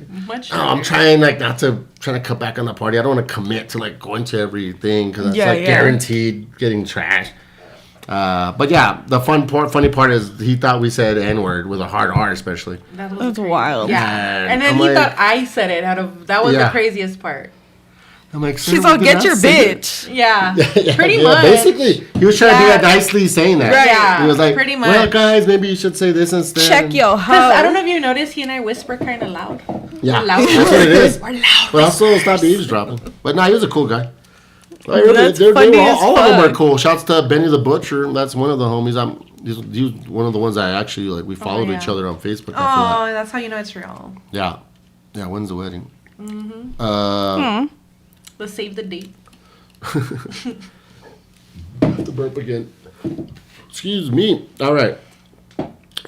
I'm trying like trying to cut back on the party. I don't want to commit to like going to everything because it's guaranteed getting trashed. But yeah, the funny part is he thought we said N-word with a hard R, especially. That's wild. Yeah. And then I'm he like- thought I said it that was the craziest part. I'm like, She's all, get your bitch. Yeah. Pretty yeah, much. basically, he was trying to do that nicely saying that. Right. Yeah, He was like, pretty well, much. guys, maybe you should say this instead. Check your hoe. Because I don't know if you noticed, he and I whisper kind of loud. Yeah, Loud. that's what it is. We're loud. But also, stop eavesdropping. But no, he was a cool guy. That's funny as all of them are fuck. cool. Shouts to Benny the Butcher. That's one of the homies. He's one of the ones I actually like. We followed yeah. each other on Facebook. Oh, that's how you know it's real. Yeah. When's the wedding? Let's save the date. The burp again. Excuse me. All right.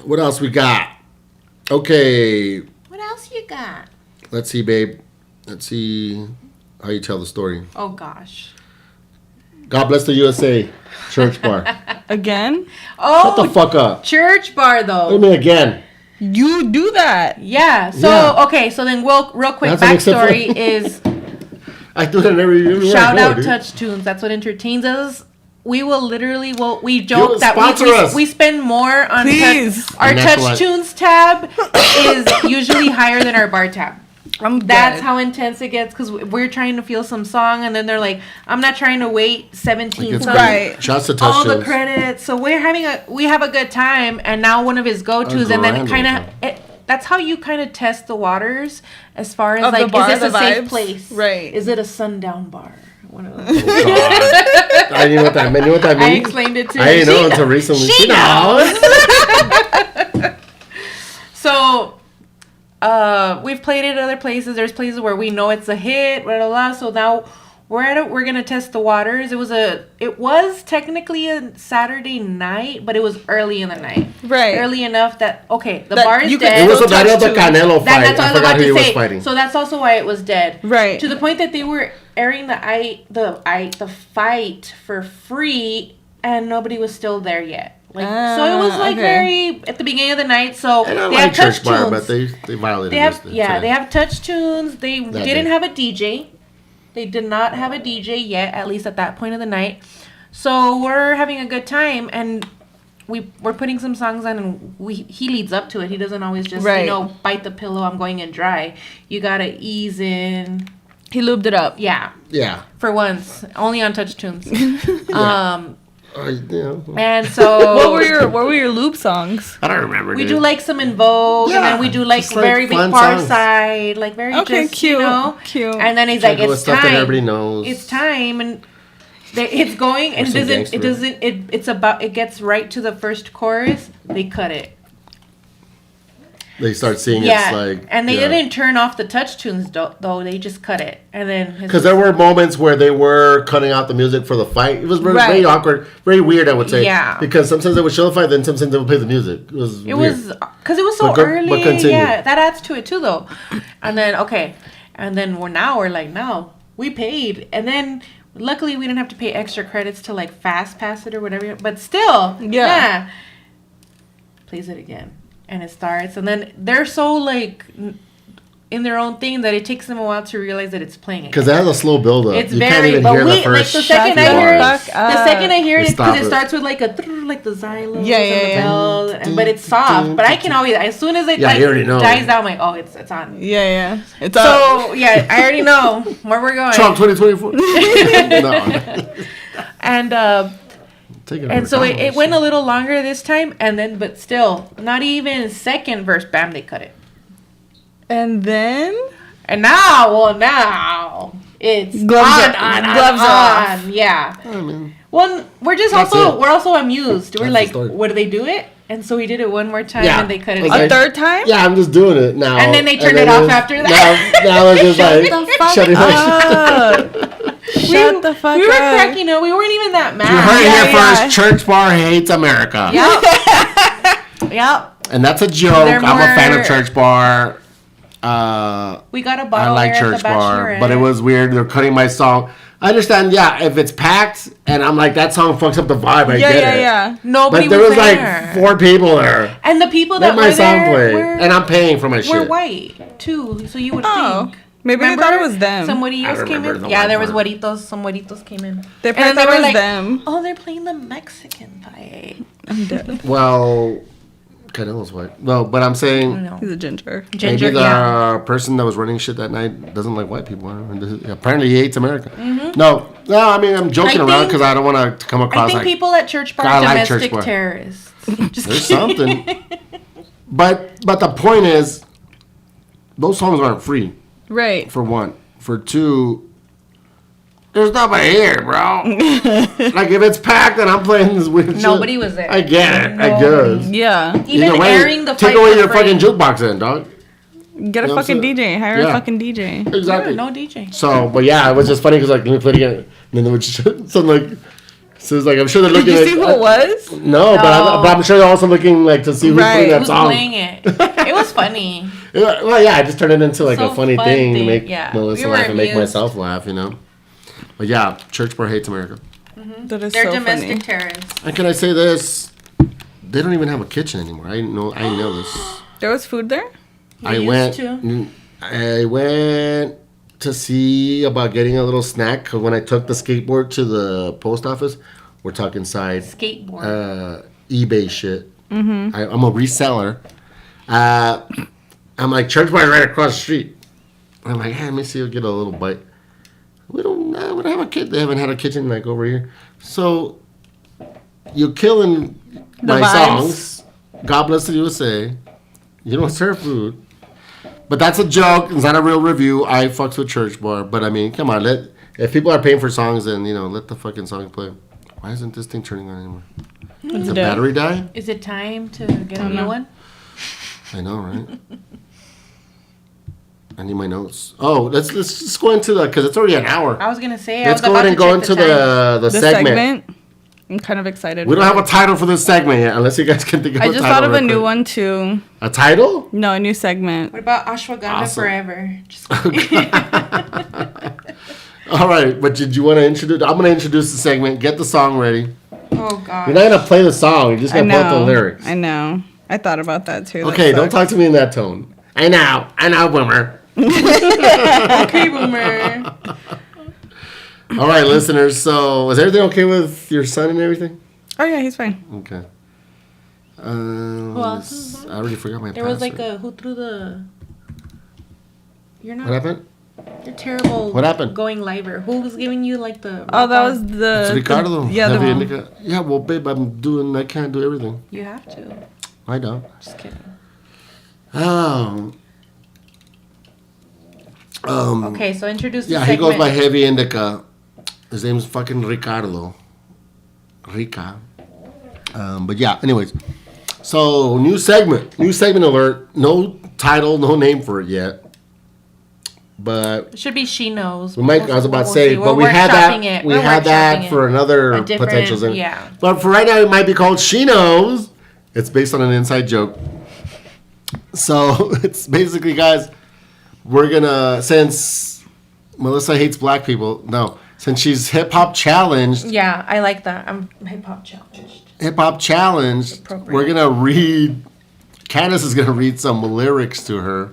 What else we got? Okay. What else you got? Let's see, babe. Let's see how you tell the story. Oh gosh. God bless the USA church bar. Again? Oh, Shut the fuck up. church bar though. What do you mean again? You do that. Yeah. So Yeah. okay. So then, real quick That's an backstory exception. is I do that everywhere shout I go, out dude. Touch Tunes. That's what entertains us. We will literally we Yo, joke that sponsor us. we spend more on Please. our And that's Touch what- Tunes tab is usually higher than our bar tab. That's dead. how intense it gets because we're trying to feel some song and then they're like, I'm not trying to wait 17 It's songs. Right. Shouts to Touch All the Tunes. credits. So we have a good time and now one of his go-tos and then it grand kind old of that's how you kind of test the waters as far as Of the like bar, is this the a safe vibes? place? Right. Is it a sundown bar? One of those. Oh, God. I knew what that meant. You know what that I means? explained it to I her. didn't know She until knows. recently. She knows. So we've played it at other places. There's places where we know it's a hit, blah, blah, blah. So now we're gonna test the waters. It was technically a Saturday night, but it was early in the night. Right. Early enough that the That bar is you could- dead. It was Touch the night of the Tunes. Canelo fight. That's what I I was forgot about who he to was say. fighting. So that's also why it was dead. Right. To the point that they were airing the fight for free, and nobody was still there yet. Like so, it was like okay. very at the beginning of the night. So And I they like have touch church bar, tunes. but they violated They have this they today. have touch tunes. They That didn't day. have a DJ. They did not have a DJ yet, at least at that point of the night. So we're having a good time, and we're putting some songs on, and he leads up to it. He doesn't always just Right. bite the pillow. I'm going in dry. You gotta ease in. He lubed it up. Yeah, Yeah. for once, only on touch tunes. And so What were your loop songs? I don't remember. we dude. do like some In Vogue, and then we do like just like very big fun Far songs. Side, like very Okay, just, cute, you know. cute. And then he's Try like, to go with it's stuff time. that everybody knows. It's time, and it's going, and some it doesn't. It gets right to the first chorus. They cut it. They start seeing Yeah, it's like and they didn't turn off the touch tunes though. They just cut it, and then because there were moments where they were cutting out the music for the fight. It was very, Right. very awkward, very weird. I would say. Yeah. Because sometimes they would show the fight, then sometimes they would play the music. It was. It weird. was because it was so But early. continue. Yeah, that adds to it too, though. And then we're like, no, we paid, and then luckily we didn't have to pay extra credits to like fast pass it or whatever. But still, Yeah. plays it again, and it starts, and then they're so like in their own thing that it takes them a while to realize that it's playing it. Because it has a slow build up. It's You very, can't even but hear we the like first. the second Shut I the hear it, fuck the second I hear They it, stop because it it. starts with like like the xylophones Yeah, and the yeah. bells, but it's soft. But I can always, as soon as it Yeah, you already know. dies down, I'm like, oh, it's on. Yeah. It's up. So yeah, I already know where we're going. Trump 2024. No. And Take it and over. so it went a little longer this time, and then but still, not even second verse, bam, they cut it. And then And now it's Gloves are off. Yeah. I mean, Well, we're just That's also it. we're also amused. We're That's like, the story. what do they do it? And so we did it one more time, Yeah. and they cut it. Okay. a third time? yeah, I'm just doing it now. And then they turned then it off it's- after that. Now it's just like shut it up. up. Shut the fuck We were up. cracking up. We weren't even that mad. You heard it Yeah, here yeah. first. Church bar hates America. Yep. Yep. And that's a joke. They're I'm a fan more- of church bar. We got a I bottle like there church at the bar, Bachelorette. but it was weird. They're cutting my song. I understand, yeah, if it's packed and I'm like, that song fucks up the vibe, I get it. Yeah. Nobody But there was there. like 4 people there. And the people Let that my were song there play. were, And I'm paying for my were shit. white too, so you would Oh. think. Maybe they thought it was them. Some Guaritos came remember in. the Yeah, white there was part. Guaritos. Some Guaritos came in. They And probably then they thought were it was like, them. oh, they're playing the Mexican pie. I'm dead. Well, Canelo's white. No, but I'm saying No. He's a ginger. Ginger, maybe the yeah. person that was running shit that night doesn't like white people. Apparently he hates America. Mm-hmm. No, I mean, I'm joking I around think- because I don't want to come I across think like people at church bar I are like domestic church bar. terrorists. Just there's kidding. something. But the point is, those songs aren't free. Right. For one. For two, there's nobody here, bro. Like if it's packed and I'm playing this weird shit, Nobody was there. I get it. I Nobody. guess. Yeah. Even Either way, airing the take fight away for your free. fucking jukebox then, dog. Get a You know what I'm fucking saying? DJ. Hire Yeah. a fucking DJ. Exactly. No DJ. So, but yeah, it was just funny because like let me play it again, and then they would just something like. So it's like I'm sure they're Did looking. you like, see who it was? No, but I'm sure they're also looking like to see who's Right. playing that Who's song. playing it? It was funny. It Well, yeah, I just turned it into like So a funny fun thing to thing, make yeah. Melissa We were laugh and make amused. myself laugh, you know. But yeah, Church Bar hates America. That is They're so domestic funny. terrorists. And can I say this? They don't even have a kitchen anymore. I know this. There was food there? I used went. to. I went to see about getting a little snack. 'Cause when I took the skateboard to the post office, we're talking side Skateboard. eBay shit. Mm-hmm. I'm a reseller. I'm like, Church Bar right across the street. I'm like, hey, let me see. I'll get a little bite. We don't have a kid. They haven't had a kitchen like over here. So you're killing my vibes. songs. God bless the USA. You don't serve food. But that's a joke. It's not a real review. I fucks with Church Bar. But I mean, come on. If people are paying for songs, then, let the fucking song play. Why isn't this thing turning on anymore? Did the battery die? Is it time to get a new one? I know, right? I need my notes. Oh, let's just go into because it's already an hour. I was gonna say. Let's I go was ahead and about go to into check the the segment. I'm kind of excited. We don't for have a it. title for this segment yet, unless you guys can think of a I title. just thought of a real new quick. one too. A title? No, a new segment. What about Ashwagandha Awesome. forever? Just kidding. All right, but did you want to introduce? I'm going to introduce the segment. Get the song ready. Oh God. You're not going to play the song. You're just I going to pull up the know. lyrics. I know. I thought about that too. That Okay, don't sucks. talk to me in that tone. I know, boomer. Okay, boomer. All right, listeners. So, is everything okay with your son and everything? Oh yeah, he's fine. Okay. Who else is I already forgot my There was like password. a who threw the. You're not. What happened? You're terrible. What happened? Going liver. Who was giving you like the? Oh, that was the. It's Ricardo. Yeah, Heavy the. indica. Yeah, well, babe, I can't do everything. You have to. I don't. Just kidding. Okay, so introduce the Yeah, segment. he goes by Heavy Indica. His name's fucking Ricardo. Rica. But yeah, anyways. So, new segment. New segment alert. No title, no name for it yet. But It should be She Knows. we might, I was about to We'll say, see. but We're we had workshopping that. it. We We're had workshopping that it. for another A different- potential thing. yeah. But for right now, it might be called She Knows. It's based on an inside joke. So it's basically, guys, we're gonna, since Melissa hates black people, since she's hip hop challenged, Yeah, I like that. I'm hip hop challenged. Appropriate. we're gonna read. Candace is gonna read some lyrics to her,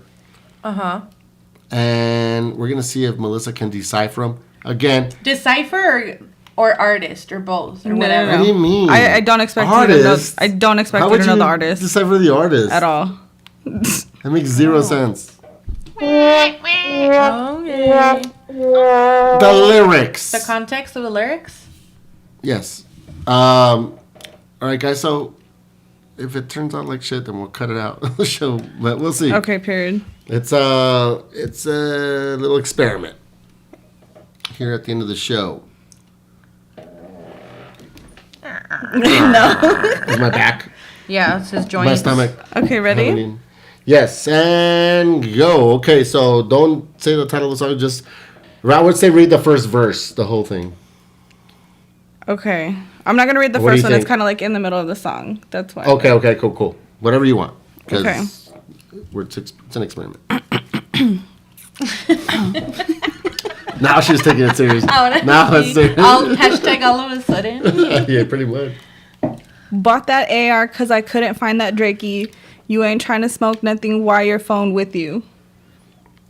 and we're gonna see if Melissa can decipher them. Again, Decipher or artist or both or No, whatever. what do you mean? I don't expect you to know. Artist? I don't expect How you would to know you the artist decipher the artist at all. That makes zero sense. Okay. The lyrics. The context of the lyrics? Yes. All right, guys. So if it turns out like shit, then we'll cut it out. But we'll see. Okay, period. It's a little experiment here at the end of the show. Is my back, Yeah, it's his joints. my stomach. Okay, ready? happening. Yes, and go. Okay, so don't say the title of the song. I would say read the first verse, the whole thing. Okay. I'm not gonna read the What do first you one. It's think? kind of like in the middle of the song. That's why. Okay, cool. Whatever you want. 'Cause Okay. it's an experiment. Now she's taking it serious. Now it's serious. Hashtag all of a sudden. Yeah, pretty much. Bought that AR because I couldn't find that Drakey. You ain't trying to smoke nothing. Why your phone with you?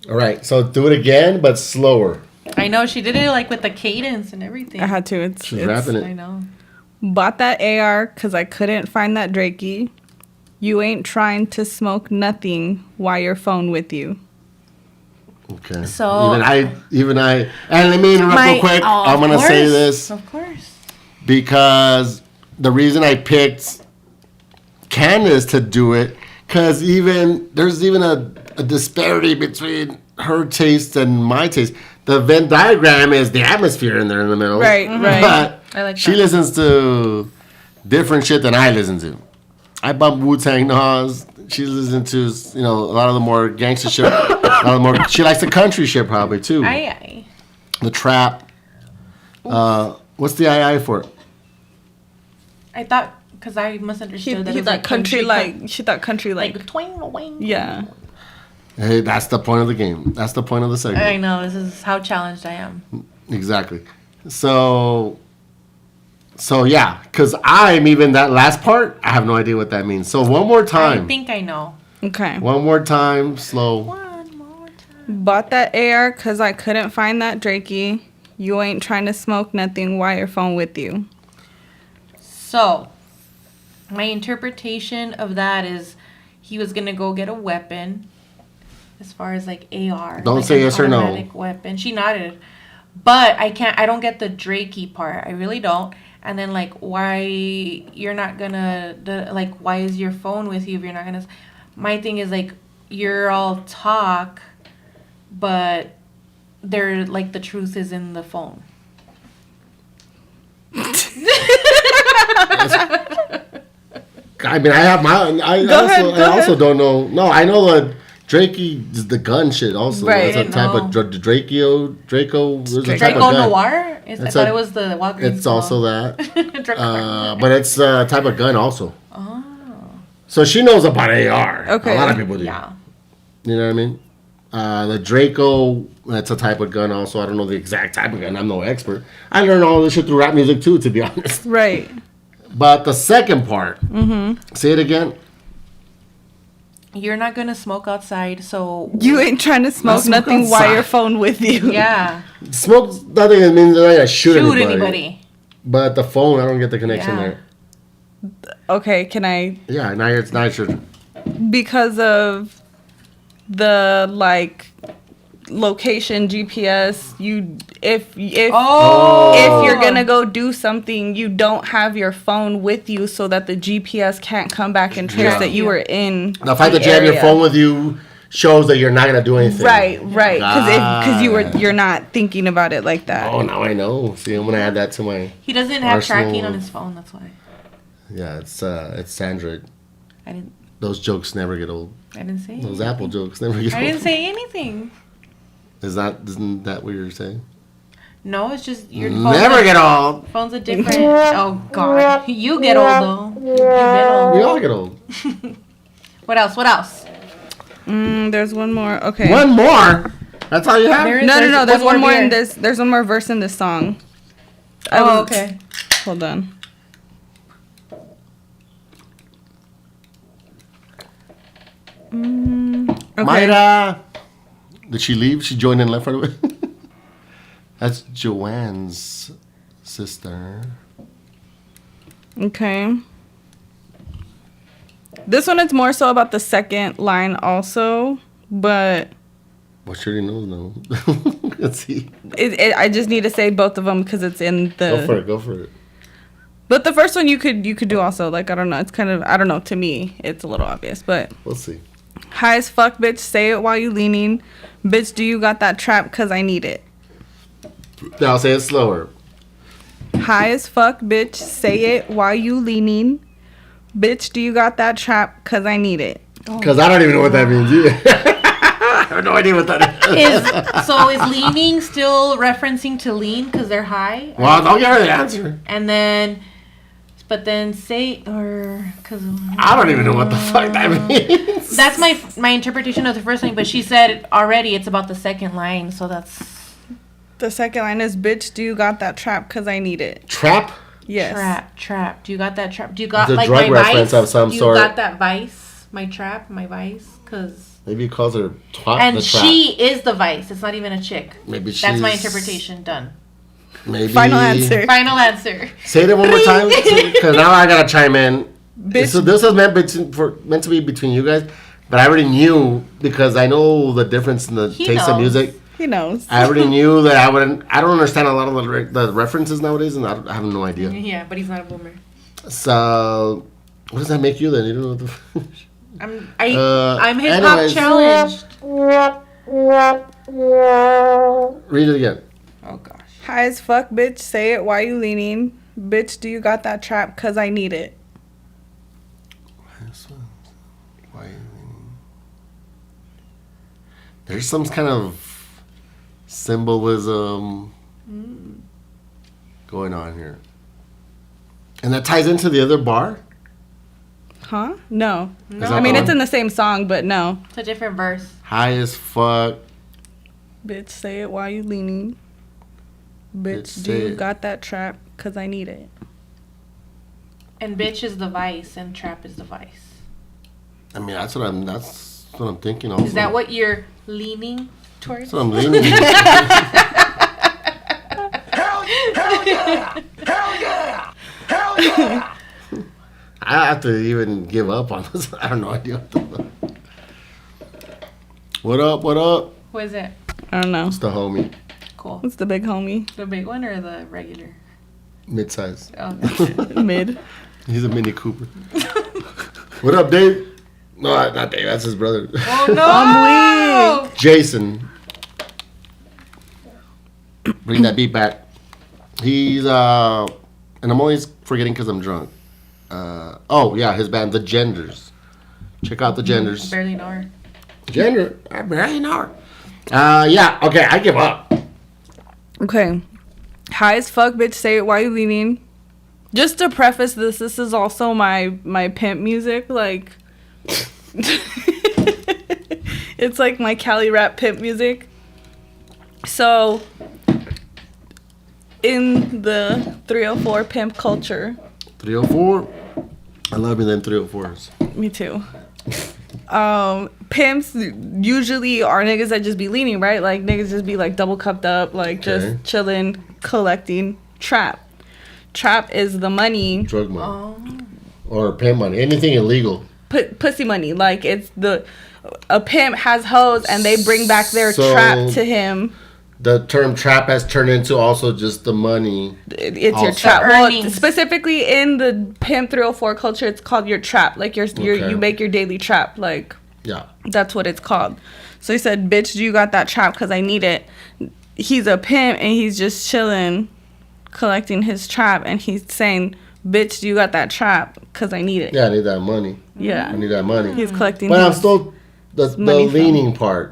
All right, so do it again, but slower. I know, she did it like with the cadence and everything. I had to. She's rapping I it. know. Bought that AR because I couldn't find that Drakey. You ain't trying to smoke nothing. Why your phone with you? Okay. So- even I, and let me interrupt real quick. I'm gonna say this Of course. because the reason I picked Candace to do it, because there's even a disparity between her taste and my taste. The Venn diagram is the atmosphere in there in the middle. Right, right. But I like she that. listens to different shit than I listen to. I bump Wu-Tang Nas. She listens to, a lot of the more gangster shit. She likes the country shit probably too. Aye. The trap. What's the II for? I thought, because I misunderstood that it He was thought like country like. She thought country like like. twang wang. Yeah. Hey, that's the point of the game. That's the point of the segment. I know, this is how challenged I am. Exactly. So yeah, because I'm even that last part, I have no idea what that means. So one more time. I think I know. Okay. One more time, slow. One more time. Bought that AR because I couldn't find that Drakey. You ain't trying to smoke nothing. Why your phone with you? So, my interpretation of that is he was going to go get a weapon. As far as like AR. Don't like say an yes or no. automatic weapon. She nodded. But I don't get the Drakey part. I really don't. And then like why you're not gonna like why is your phone with you if you're not gonna my thing is like you're all talk but they're like the truth is in the phone. I mean, I have my. I also don't know. No, I know the Drakey is the gun shit. Also, Right. it's a type of Draco. There's a type of Draco gun. Noir? I thought it was the Walgreens. It's also that. Draco. But it's a type of gun also. Oh. So she knows about AR. Okay. A lot of people do. Yeah. You know what I mean? The Draco, that's a type of gun also. I don't know the exact type of gun. I'm no expert. I learned all this shit through rap music too, to be honest. Right. But the second part, say it again. You're not gonna smoke outside, so You ain't trying to smoke Smoke nothing while outside. your phone with you. yeah, Smoke nothing means that I gotta shoot anybody. But the phone, I don't get the connection Yeah. there. Okay, can I? Yeah, now it's not your. Because of the like location GPS, if Oh, you're gonna go do something, you don't have your phone with you so that the GPS can't come back and trace Yeah. that you were in The fact the that you have your area. phone with you shows that you're not gonna do anything. Right, because Ah. you're not thinking about it like that. Oh, now I know. See, I'm gonna add that to my. he doesn't have Arsenal. tracking on his phone. That's why Yeah, it's Android. I didn't. Those jokes never get old. I didn't say. Those anything. Apple jokes never get I old. didn't say anything. Isn't that what you're saying? No, it's just your Never get old. Phone's a different. Oh God, you get old though. You get old. We all get old. What else? What else? There's one more. Okay. One more. That's all you have. No. There's one more in beer. this. There's one more verse in this song. Oh, okay. Hold on. Okay. Mayra. Did she leave? She joined and left right away. That's Joanne's sister. Okay. This one is more so about the second line also, but Well, she already knows now. Let's see. I just need to say both of them because it's in the. Go for it. But the first one you could do also. Like, I don't know. It's kind of, I don't know. To me, it's a little obvious, but. We'll see. High as fuck, bitch. Say it while you leaning. Bitch, do you got that trap? Cause I need it. Now say it slower. High as fuck, bitch. Say it while you leaning. Bitch, do you got that trap? Cause I need it. Because I don't even know what that means either. I have no idea what that is. Is leaning still referencing to lean because they're high? Well, don't give her the answer. And then, but then say or because I don't even know what the fuck that means. that's my interpretation of the first line. But she said already it's about the second line, so that's The second line is, bitch, do you got that trap? Cause I need it. Trap? Yes. trap. Do you got that trap? Do you got It's a like drug my reference vice? of some Do you sort. got that vice? My trap, my vice, because. Maybe he calls her twat And the trap. she is the vice. It's not even a chick. Maybe That's my she's- interpretation. Done. Maybe. Final answer. Final answer. Say that one more time, because now I gotta chime in. Bitch. So this was meant to be between you guys, but I already knew because I know the difference in the He taste of knows. music. He knows. I already knew that I wouldn't. I don't understand a lot of the references nowadays, and I have no idea. Yeah, but he's not a boomer. So, what does that make you then? You don't know what the. I'm hip hop anyways. challenged. Read it again. Oh gosh. High as fuck, bitch. Say it while you leaning. Bitch, do you got that trap? Cause I need it. Why? There's some kind of symbolism going on here, and that ties into the other bar. Huh? No. Is No. that I mean, the it's one? in the same song, but no. It's a different verse. High as fuck. Bitch, say it while you leaning. Bitch, Bitch, say do you it. got that trap? Cause I need it. And bitch is the vice and trap is the vice. I mean, that's what I'm thinking also. Is that what you're leaning towards? That's what I'm leaning. Hell yeah! Hell yeah! Hell yeah! I have to even give up on this. I have no idea what the What up, what up? Who is it? I don't know. It's the homie. Cool. What's the big homie? The big one or the regular? Mid-size. Oh, Mid. He's a Mini Cooper. What up, Dave? No, not Dave. That's his brother. oh no! I'm weak. Jason. Bring that beat back. He's, and I'm always forgetting because I'm drunk. Oh, yeah, his band, The Genders. Check out The Genders. Barely know her. Gender? I barely know her. Yeah, okay, I give up. Okay. High as fuck, bitch, say it while you leaning. Just to preface this is also my pimp music. Like, it's like my Cali rap pimp music. So, in the 304 pimp culture, 304. I love me them 304s. me too. Pimps usually are niggas that just be leaning, right? Like niggas just be like double cupped up, like Okay. just chilling, collecting. Trap is the money, Drug money. Or pimp money. Anything illegal. pussy money. Like it's a pimp has hoes and they bring back their So- trap to him. The term trap has turned into also just the money. It's your Also. trap. The Well, earnings. specifically in the pimp 304 culture, it's called your trap. Like Okay. you make your daily trap. Like Yeah. that's what it's called. So he said, "Bitch, do you got that trap? Cause I need it." He's a pimp and he's just chilling, collecting his trap, and he's saying, "Bitch, do you got that trap? Cause I need it." Yeah, I need that money. Yeah. I need that money. He's collecting. But I'm his still the money from- leaning part.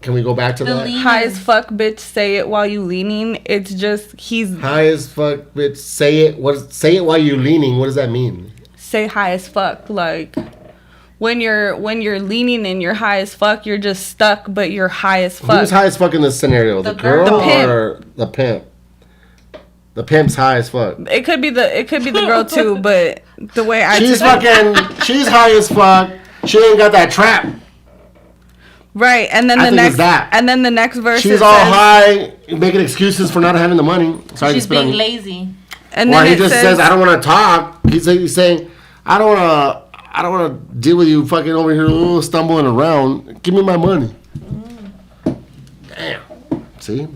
Can we go back to The that? lean- high as fuck, bitch. Say it while you leaning. It's just he's High as fuck, bitch. Say it. Say it while you're leaning. What does that mean? say high as fuck. Like when you're leaning and you're high as fuck, you're just stuck, but you're high as fuck. Who's high as fuck in this scenario? The The girl girl. The pimp. or the pimp? The pimp's high as fuck. It could be the girl too, but the way I She's took it- fucking. She's high as fuck. She ain't got that trap. right, and then I the think next it's that. and then the next verse She's it all says, high, making excuses for not having the money. Sorry to She's spit on being you. lazy. and Or then he it just says, "I don't want to talk." He's saying, "I don't want to deal with you fucking over here stumbling around. Give me my money." Damn. See,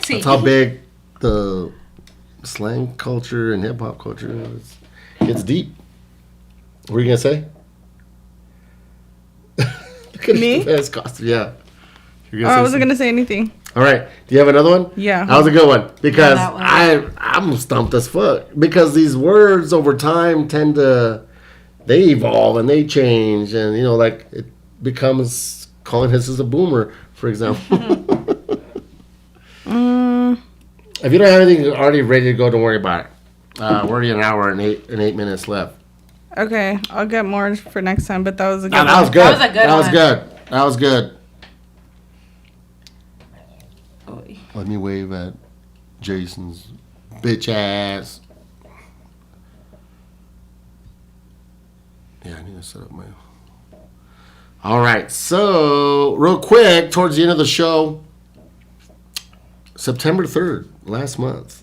See, that's how big the slang culture and hip hop culture is. It's deep. What were you gonna say? Look at Me? his costume. Yeah. You're Oh, I say wasn't something? gonna say anything. All right. Do you have another one? Yeah. That was a good one because Yeah, that was- I'm stumped as fuck because these words over time they evolve and they change and like it becomes calling this as a boomer, for example. If you don't have anything already ready to go, don't worry about it. We're already an hour and eight minutes left. Okay, I'll get more for next time, but that was a good That one. was good. That was a good That was one. good. That was good. Oy. Let me wave at Jason's bitch ass. Yeah, I need to set up my. All right, so real quick, towards the end of the show, September 3rd, last month,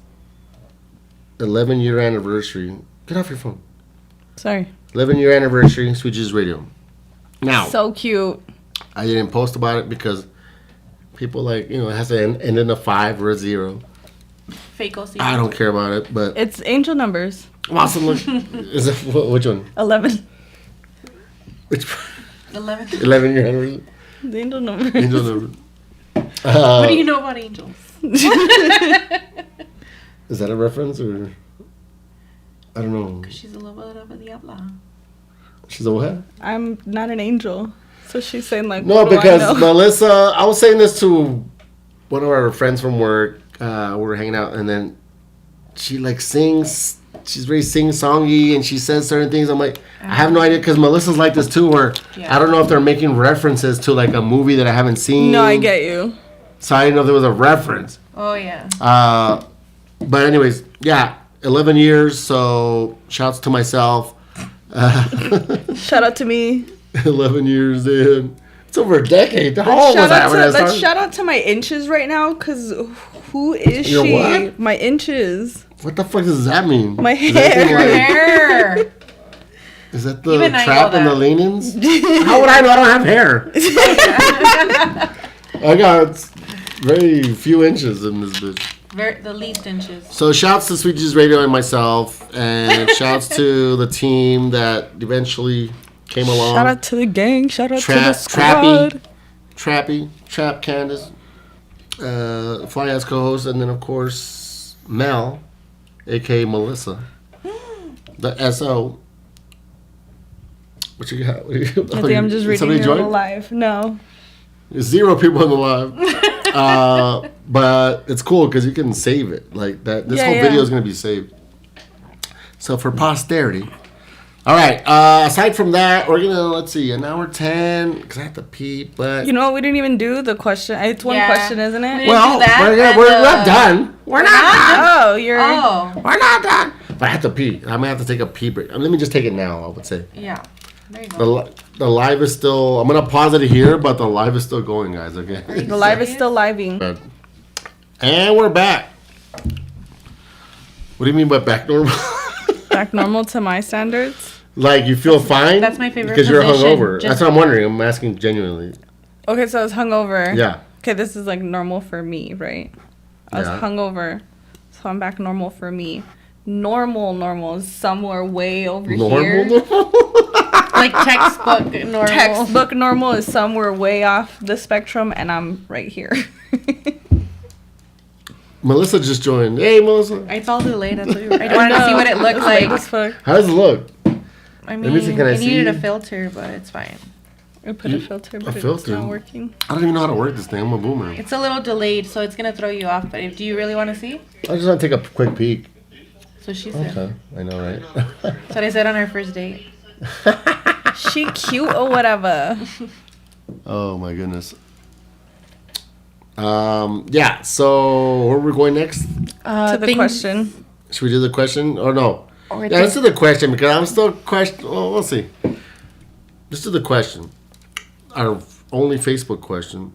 11-year anniversary. Get off your phone. Sorry. 11-year anniversary, Sweet Jesus Radio. Now, So cute. I didn't post about it because people it has to end in a 5 or a 0. Fake OC. I don't care about it, but It's angel numbers. awesome. Look, is it which one? 11. Which 11. 11-year anniversary? The angel numbers. Angel number. What do you know about angels? Is that a reference or? I don't know. She's a little bit of a diabla. She's a what? I'm not an angel. So she's saying like, No, what do I because know? Melissa. I was saying this to one of our friends from work. We were hanging out, and then she like sings. She's very sing-songy, and she says certain things. I'm like, I have no idea, because Melissa's like this too, where I don't know if they're making references to like a movie that I haven't seen. No, I get you. So I didn't know if there was a reference. Oh, yeah. But anyways, yeah, 11 years. So shouts to myself. Shout out to me. 11 years in. It's over a decade. How old was I when I started? Let's shout out to my inches right now, because who is Your she? what? My inches. What the fuck does that mean? My Is that hair. the, like, Hair. is that the Even I trap know and the that. leanings? How would I know? I don't have hair. I got very few inches in this bitch. The least inches. So shouts to Sweet Jesus Radio and myself, and shouts to the team that eventually came along. Shout out to the gang. Shout out to the Trappy, squad. Trap Candace, Fly as co-host, and then of course Mel, aka Melissa, the SO. What you got? I think I'm just reading Somebody your joined? live. No. There's 0 people in the live, but it's cool because you can save it. Like that, this whole video is gonna be saved. So for posterity. All right. Aside from that, we're gonna let's see, an hour 10 because I have to pee. But You know what? We didn't even do the question. It's one question, isn't it? well, do that we're and, not done. We're not done. Oh, you're. Oh. We're not done. But I have to pee. I might have to take a pee break. Let me just take it now. I would say Yeah. There you go. the live is still. I'm gonna pause it here, but the live is still going, guys. Okay. The live is still living. Good. And we're back. What do you mean by back normal? Back normal to my standards. Like you feel fine? That's my favorite because you're position. hungover. Just- That's what I'm wondering. I'm asking genuinely. Okay, so I was hungover. Yeah. Okay, this is like normal for me, right? I was Yeah. hungover, so I'm back normal for me. Normal is somewhere way over here. Normal. Like textbook normal. Textbook normal is somewhere way off the spectrum, and I'm right here. Melissa just joined. Hey, Melissa. It's all too late. I wanted to see what it looked like. As fuck. How does it look? I me see, mean, can I it needed a see? filter, but it's fine. I put a filter, but it's filter? not working. I don't even know how to work this thing. I'm a boomer. It's a little delayed, so it's gonna throw you off. But do you really want to see? I just want to take a quick peek. So she said. Okay. I know, right? That's what I said on our first date. She cute or whatever. Oh my goodness. Yeah. So where are we going next? To the question. Should we do the question or no? Or Yeah, let's do the question because I'm still question. Well, we'll see. Let's do the question. Our only Facebook question.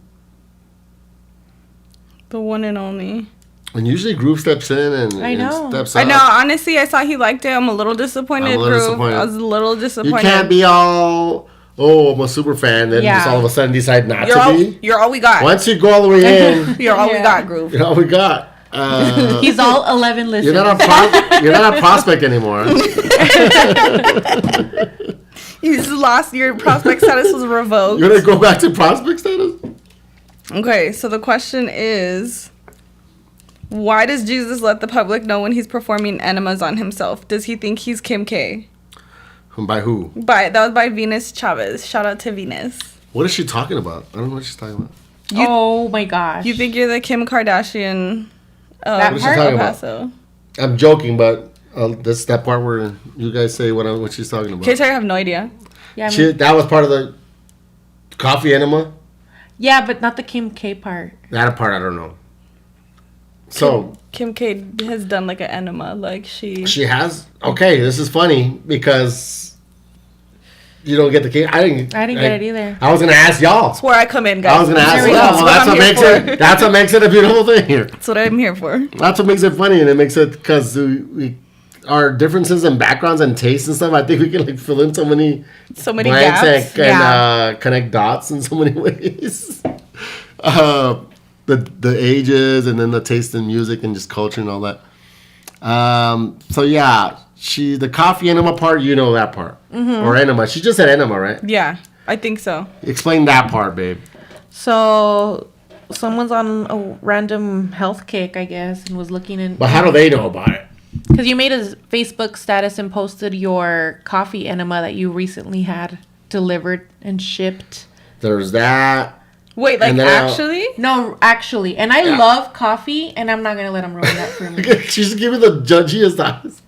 The one and only. And usually Groove steps in and, I know. and steps I up. know. Honestly, I saw he liked it. I'm a little disappointed, I'm a little Groove. disappointed. I was a little You disappointed. can't be all, oh, I'm a super fan, then just Yeah. all of a sudden decide not You're to all, be. you're all we got. Once you go all the way in, You're all we Yeah. got, Groove. you know what we got. He's all 11 listeners. You're not a prospect anymore. You just lost your prospect status was revoked. You're gonna go back to prospect status? Okay, so the question is, why does Jesus let the public know when he's performing enemas on himself? Does he think he's Kim K? By who? That was by Venus Chavez. Shout out to Venus. What is she talking about? I don't know what she's talking about. Oh my gosh. You think you're the Kim Kardashian That of What is she part? talking El about? Paso? I'm joking, but that's that part where you guys say what she's talking about. Katie, I have no idea. Yeah, I mean- That was part of the coffee enema. yeah, but not the Kim K part. That part I don't know. So Kim K has done like an enema, like she has. Okay, this is funny because you don't get the cake. I didn't get it either. I was gonna ask y'all. That's where I come in, guys. I was gonna ask There we y'all. go. Well, that's I'm what here makes for. it. That's what makes it a beautiful thing here. That's what I'm here for. That's what makes it funny, and it makes it because our differences in backgrounds and tastes and stuff. I think we can like fill in so many blanks gaps. and connect dots in so many ways. The ages and then the taste in music and just culture and all that. So yeah, the coffee enema part, you know that part. Or enema. She just said enema, right? Yeah, I think so. Explain that part, babe. So someone's on a random health kick, I guess, and was looking in. But how do they know about it? Because you made a Facebook status and posted your coffee enema that you recently had delivered and shipped. There's that. Wait, like And then I'll- actually? No, actually. And I love coffee, and I'm not going to let him ruin that for me. She's giving the judgiest eyes.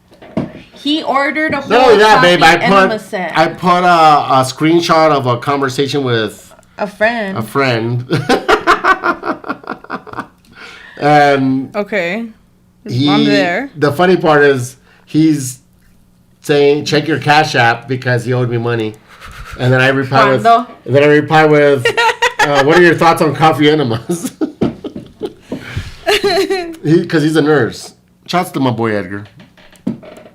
He ordered a whole Not only that, coffee babe, enema set. I put a screenshot of a conversation with a friend. a friend. And Okay. I'm there. the funny part is he's saying, check your Cash App because he owed me money. And then I reply with, what are your thoughts on coffee enemas? Because he's a nurse. Shouts to my boy Edgar.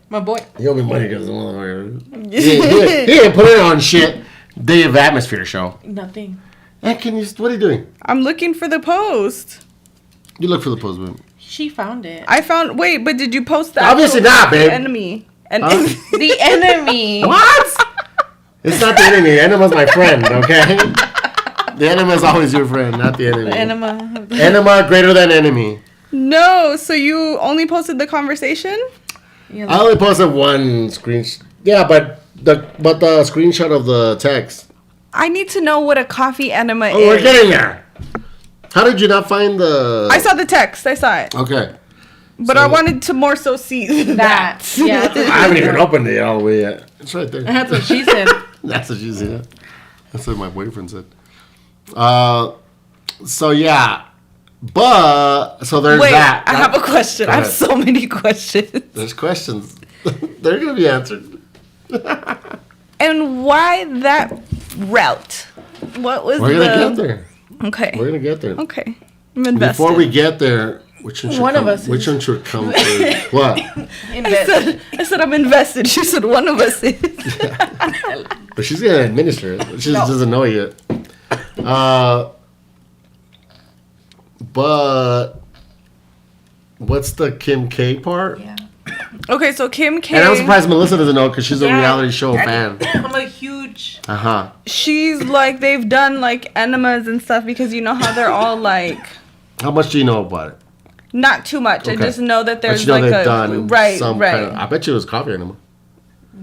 My boy. He owed me money because he didn't put it on shit. Day of Atmosphere show. Nothing. Hey, what are you doing? I'm looking for the post. You look for the post, babe. She found it. Wait, but did you post that? Obviously not, babe. Enemy. And The enemy. What? It's not the enemy. The enema's my friend, okay? The enema's always your friend, not the enemy. Enema. Enema greater than enemy. No, so you only posted the conversation? Yeah, I only posted one screenshot. Yeah, but the screenshot of the text. I need to know what a coffee enema Oh, is. we're getting there. How did you not find the? I saw the text. I saw it. Okay. But I wanted to more so see that. Yeah. I haven't even opened it all the way yet. It's right there. That's what she said. That's what she said. That's what my boyfriend said. So yeah, but so there's Wait, that. I have a question. Go I have ahead. so many questions. There's questions. They're gonna be answered. And why that route? What was We're gonna get there. Okay. We're gonna get there. Okay. I'm invested. Before we get there, which one should One of come? us Which is. one should come first? What? I said I'm invested. She said one of us is. But she's gonna administer it. She just doesn't know yet. But what's the Kim K part? Yeah. Okay, so Kim K. And I'm surprised Melissa doesn't know because she's a Yeah. reality show fan. I'm a huge. Uh huh. She's like they've done like enemas and stuff because you know how they're all like How much do you know about it? not too much. I Okay. just know that But there's you know like they've a done right. some kind of. I bet you it was coffee enema.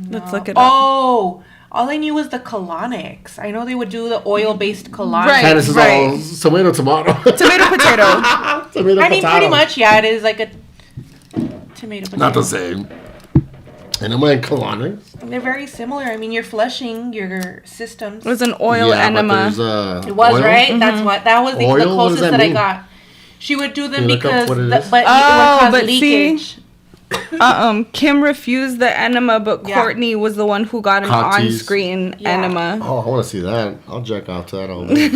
Let's look it up. Oh, all I knew was the colonics. I know they would do the oil-based colonics. Right. Candace is all tomato. Tomato potato. Tomato I mean, potato. pretty much, yeah. It is like a tomato. Potato. Not the same. Enema and colonics. They're very similar. I mean, you're flushing your systems. It was an oil Yeah, but enema. there's, It was oil? right. That's what. That was the Oil? What does closest that that I mean? got. She would do them Can you look up because, what it is? but it Oh, would cause but see, leakage. Kim refused the enema, but Yeah. Courtney was the one who got an Cocktease. on-screen Yeah. enema. Oh, I want to see that. I'll jack off to that all day.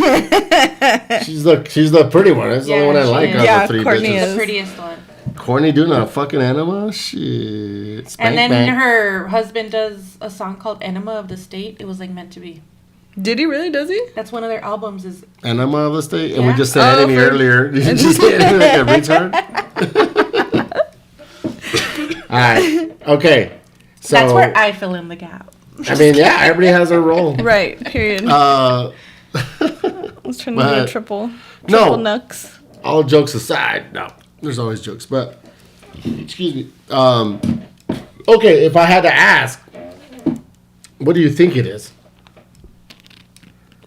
she's the pretty one. That's the only Yeah, one I she like is. out of Yeah, the three Courtney bitches. is. The prettiest one. Courtney doing a fucking enema? Shit. Spank And then bank. her husband does a song called "Enema of the State." It was like meant to be. Did he really? Does he? That's one of their albums. Is Enema of the state? And we Yeah. just said enemy for- earlier. Did you just say enemy like a retard? Alright. Okay. So, that's where I fill in the gap. I mean, yeah, everybody has their role. Right. Period. Uh, I was trying to do but- a triple no. nux. all jokes aside, no, there's always jokes, but excuse me. Okay, if I had to ask, what do you think it is?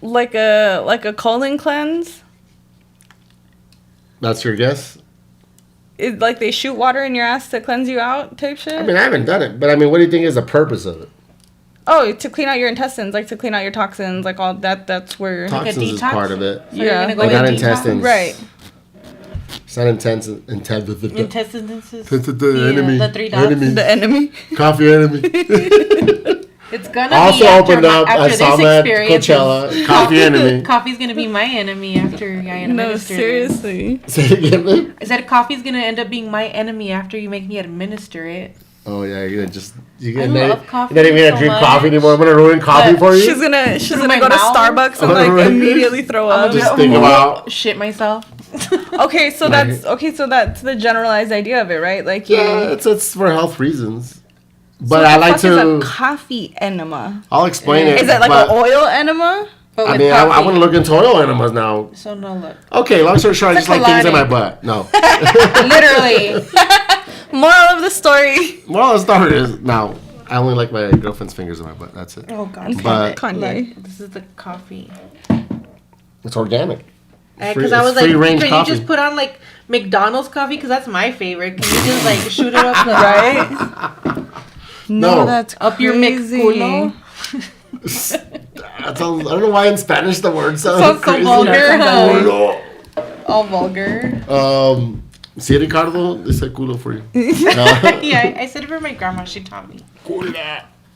Like a colon cleanse. That's your guess? It, like they shoot water in your ass to cleanse you out type shit. I mean, I haven't done it, but I mean, what do you think is the purpose of it? Oh, to clean out your intestines, like to clean out your toxins, like all that. That's where. Toxins is detox? part of it. So you're Yeah. gonna go Like with not detox? intestines. Right. It's not intense. Intestines. The enemy. The three dots. Enemy. The enemy. Coffee enemy. It's gonna Also be after, opened up. after I this saw him at experience. Coachella. Coffee enemy. Coffee's gonna be my enemy after I No, administer this. seriously. Say it again, babe. I said coffee's gonna end up being my enemy after you make me administer it. Oh yeah, you're gonna just I love coffee You're not even gonna so drink much. coffee anymore. I'm gonna ruin coffee But for you. She's gonna my go to mouth? Starbucks and like Right. immediately throw I'm up. Just think about. shit myself. Okay, so that's the generalized idea of it, right? Like you. Yeah, it's for health reasons. So But what I the like fuck is to. a coffee enema. I'll explain it. Is that like but, an oil enema? But I with mean, I coffee. want to look into oil enemas now. So no look. Okay, long story short, I It's just a like things in my colonic. butt. No. Literally. Moral of the story. Well, the story is now. I only like my girlfriend's fingers in my butt. That's it. Oh god. But Kanye. Look, this is the coffee. it's organic. Because I was like, free-range can coffee. you just put on like McDonald's coffee? Because that's my favorite. Can you just like shoot it up the Right? No. That's up your crazy. McCulo? That sounds, I don't know why in Spanish the word sounds Sounds so crazy. vulgar, huh? Culo. All vulgar. Sí, Ricardo, they said culo for you. Yeah, I said it for my grandma. She taught me.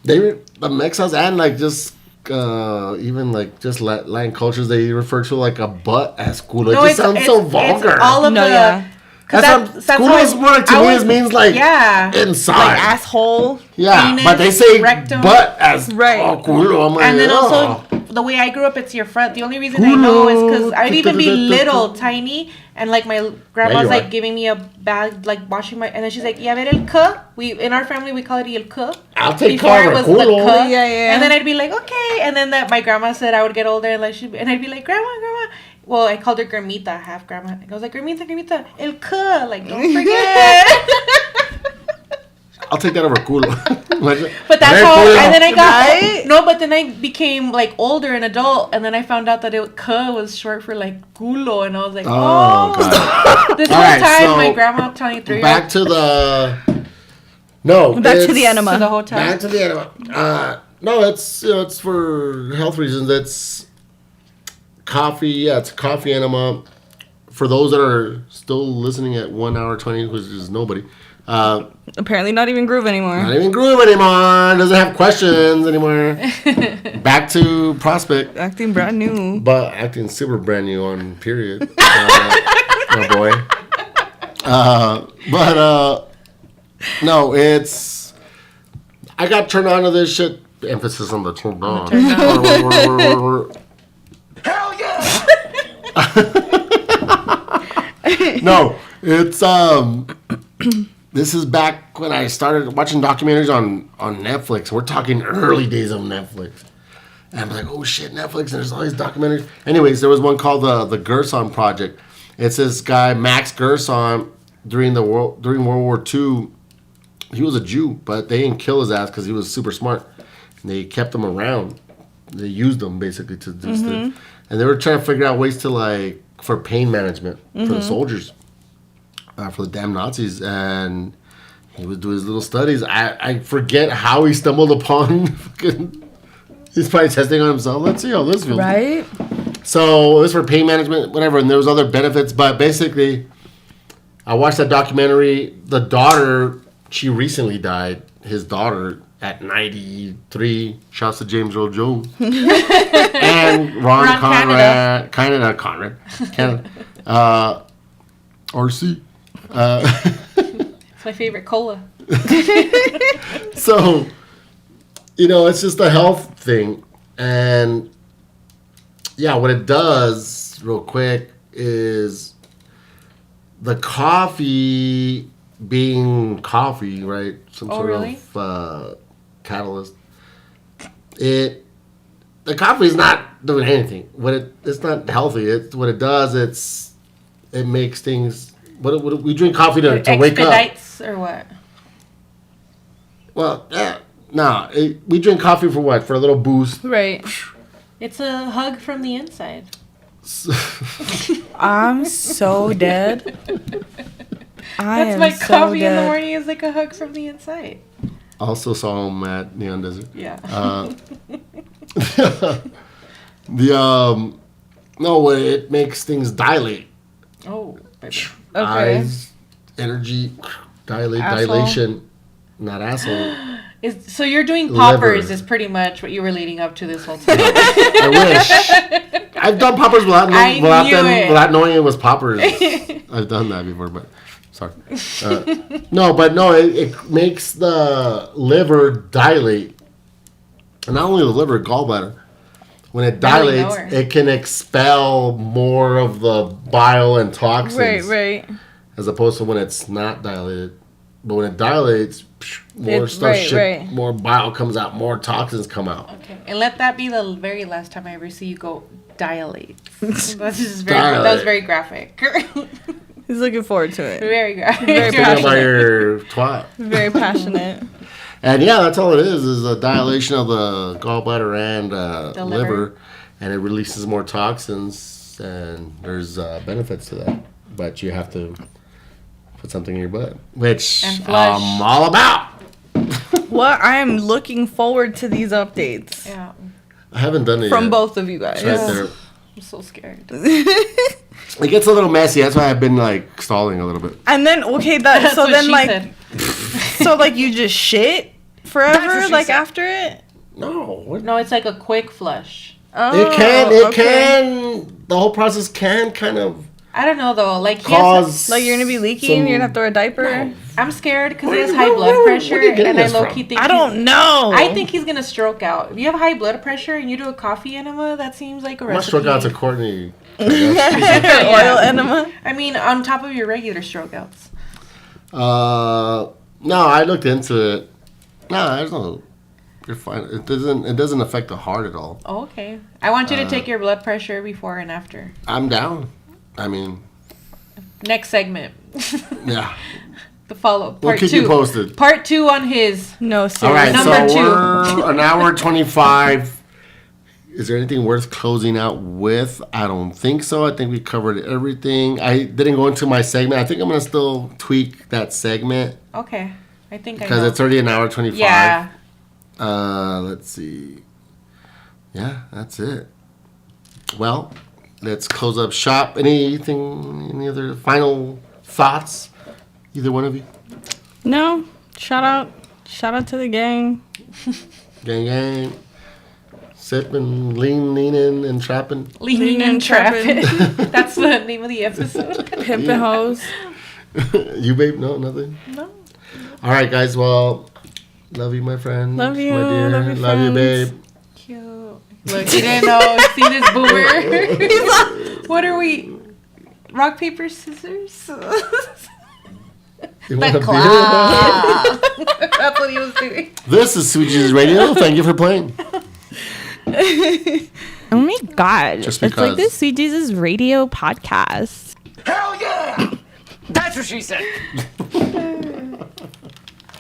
The Mexicans and like just even like just Latin cultures, they refer to like a butt as culo. It just sounds so vulgar. It's all of No, the. yeah. Culo is more like, to me, it means like inside. Like asshole. Yeah, penis, but they say rectum. butt as Right. oh, culo. I'm like, And then oh. also, the way I grew up, it's your front. The only reason I know is because I'd even be little, tiny, and like my grandma's like giving me a bag, like washing my, and then she's like, "Ya ver el cu." We in our family we call it el cu. I'll take Before it was the culo. cu. Yeah. And then I'd be like, okay. And then that my grandma said I would get older and like and I'd be like, grandma. Well, I called her Gramita, half grandma. I was like, Gramita, el cu. Like, don't forget. I'll take that over culo. But that's how, culo. and then I got, Right? no, but then I became like older, an adult, and then I found out that "cu" was short for like culo, and I was like, Oh, God. This All whole right, time, so my grandma telling 3 Back to the no. Back to it's- the enema. to the hotel. Back to the enema. No, it's for health reasons. It's coffee. Yeah, it's a coffee enema. For those that are still listening at 1 hour 20, which is nobody. Apparently not even Groove anymore. Not even Groove anymore. Doesn't have questions anymore. Back to Prospect. Acting brand new. But acting super brand new on period. Oh boy. No, it's. I got turned on to this shit. Emphasis on the turned on. Hell yeah! No, it's This is back when I started watching documentaries on Netflix. We're talking early days of Netflix. And I'm like, oh shit, Netflix, and there's all these documentaries. Anyways, there was one called the Gerson Project. It's this guy, Max Gerson, during World War II. He was a Jew, but they didn't kill his ass because he was super smart. And they kept him around. They used him basically to do stuff. And they were trying to figure out ways to for pain management for the soldiers. For the damn Nazis, and he would do his little studies. I forget how he stumbled upon. He's probably testing on himself. Let's see how this feels. Right? So it was for pain management, whatever, and there was other benefits. But basically, I watched that documentary. The daughter, she recently died. His daughter at 93. Shouts to James Earl Jones and Ron Conrad. Conrad. RC. It's my favorite cola. So, it's just a health thing. And, yeah, what it does, real quick, is the coffee being coffee, right? Some sort of catalyst. The coffee is not doing anything. It's not healthy. What it does, it makes things. What we drink coffee to wake up. Expedites or what? Well, no. We drink coffee for what? For a little boost. Right. It's a hug from the inside. I'm so dead. That's my coffee in the morning is like a hug from the inside. Also saw him at Neon Desert. Yeah. No, it makes things dilate. Oh, baby. Okay. Eyes, energy, Asshole. dilation, not asshole. So you're doing poppers Liver. is pretty much what you were leading up to this whole time. I wish. I've done poppers without knowing it was poppers. I've done that before, but sorry. It makes the liver dilate. And not only the liver, gallbladder. When it dilates, it can expel more of the bile and toxins. Right. As opposed to when it's not dilated. But when it dilates, more bile comes out, more toxins come out. Okay, and let that be the very last time I ever see you go dilate. That was very graphic. He's looking forward to it. Very graphic. Very Think about passionate. your twat. Very passionate. And yeah, that's all it is a dilation of the gallbladder and The liver. liver. And it releases more toxins. Yes, and there's benefits to that, but you have to put something in your butt, which And flush. I'm all about. What? I am looking forward to these updates Yeah. I haven't done it from yet. both of you guys. It's right there. I'm so scared. It gets a little messy. That's why I've been like stalling a little bit. And then okay, that That's so what then she like said. so like you just shit That's forever what she like said. after it. No, what? No, it's like a quick flush. Oh, It okay. can. The whole process can kind of I don't know though. Like cause. Like you're gonna be leaking. some- You're gonna have to throw a diaper. I'm scared because he Where- has high where- blood where- pressure, where are you getting and I this low from? key think I don't know. I think he's gonna stroke out. If you have high blood pressure and you do a coffee enema, that seems like a I must recipe. stroke out to Courtney. oil enema. I mean, on top of your regular stroke outs. No, I looked into it. No, there's no. You're fine. It doesn't affect the heart at all. Oh, okay. I want you to take your blood pressure before and after. I'm down. I mean, Next segment. yeah. The follow-up. We'll Part keep 2. you posted. Part 2 on his. No, All seriously. right, Number so 2. we're an hour 25. Is there anything worth closing out with? I don't think so. I think we covered everything. I didn't go into my segment. I think I'm gonna still tweak that segment Okay. I think I because know. it's already an hour 25. Yeah. Let's see. Yeah, that's it. Well, let's close up shop. Any other final thoughts? Either one of you? No. Shout out to the gang. Gang, gang. Sipping, leaning, and trapping. Leaning and trapping. That's the name of the episode. Pimpin' hoes. You, babe? No, nothing? No. All right, guys. Well, love you, my friend. Love you, My dear. love your Love you, friends. babe. Cute. Look, you didn't know. See this boomer? What are we? Rock, paper, scissors? You want a beer? That's what he was doing. This is Sweet Jesus Radio. Thank you for playing. Oh my god. Just It's like because. this Sweet Jesus Radio podcast. Hell yeah! That's what she said.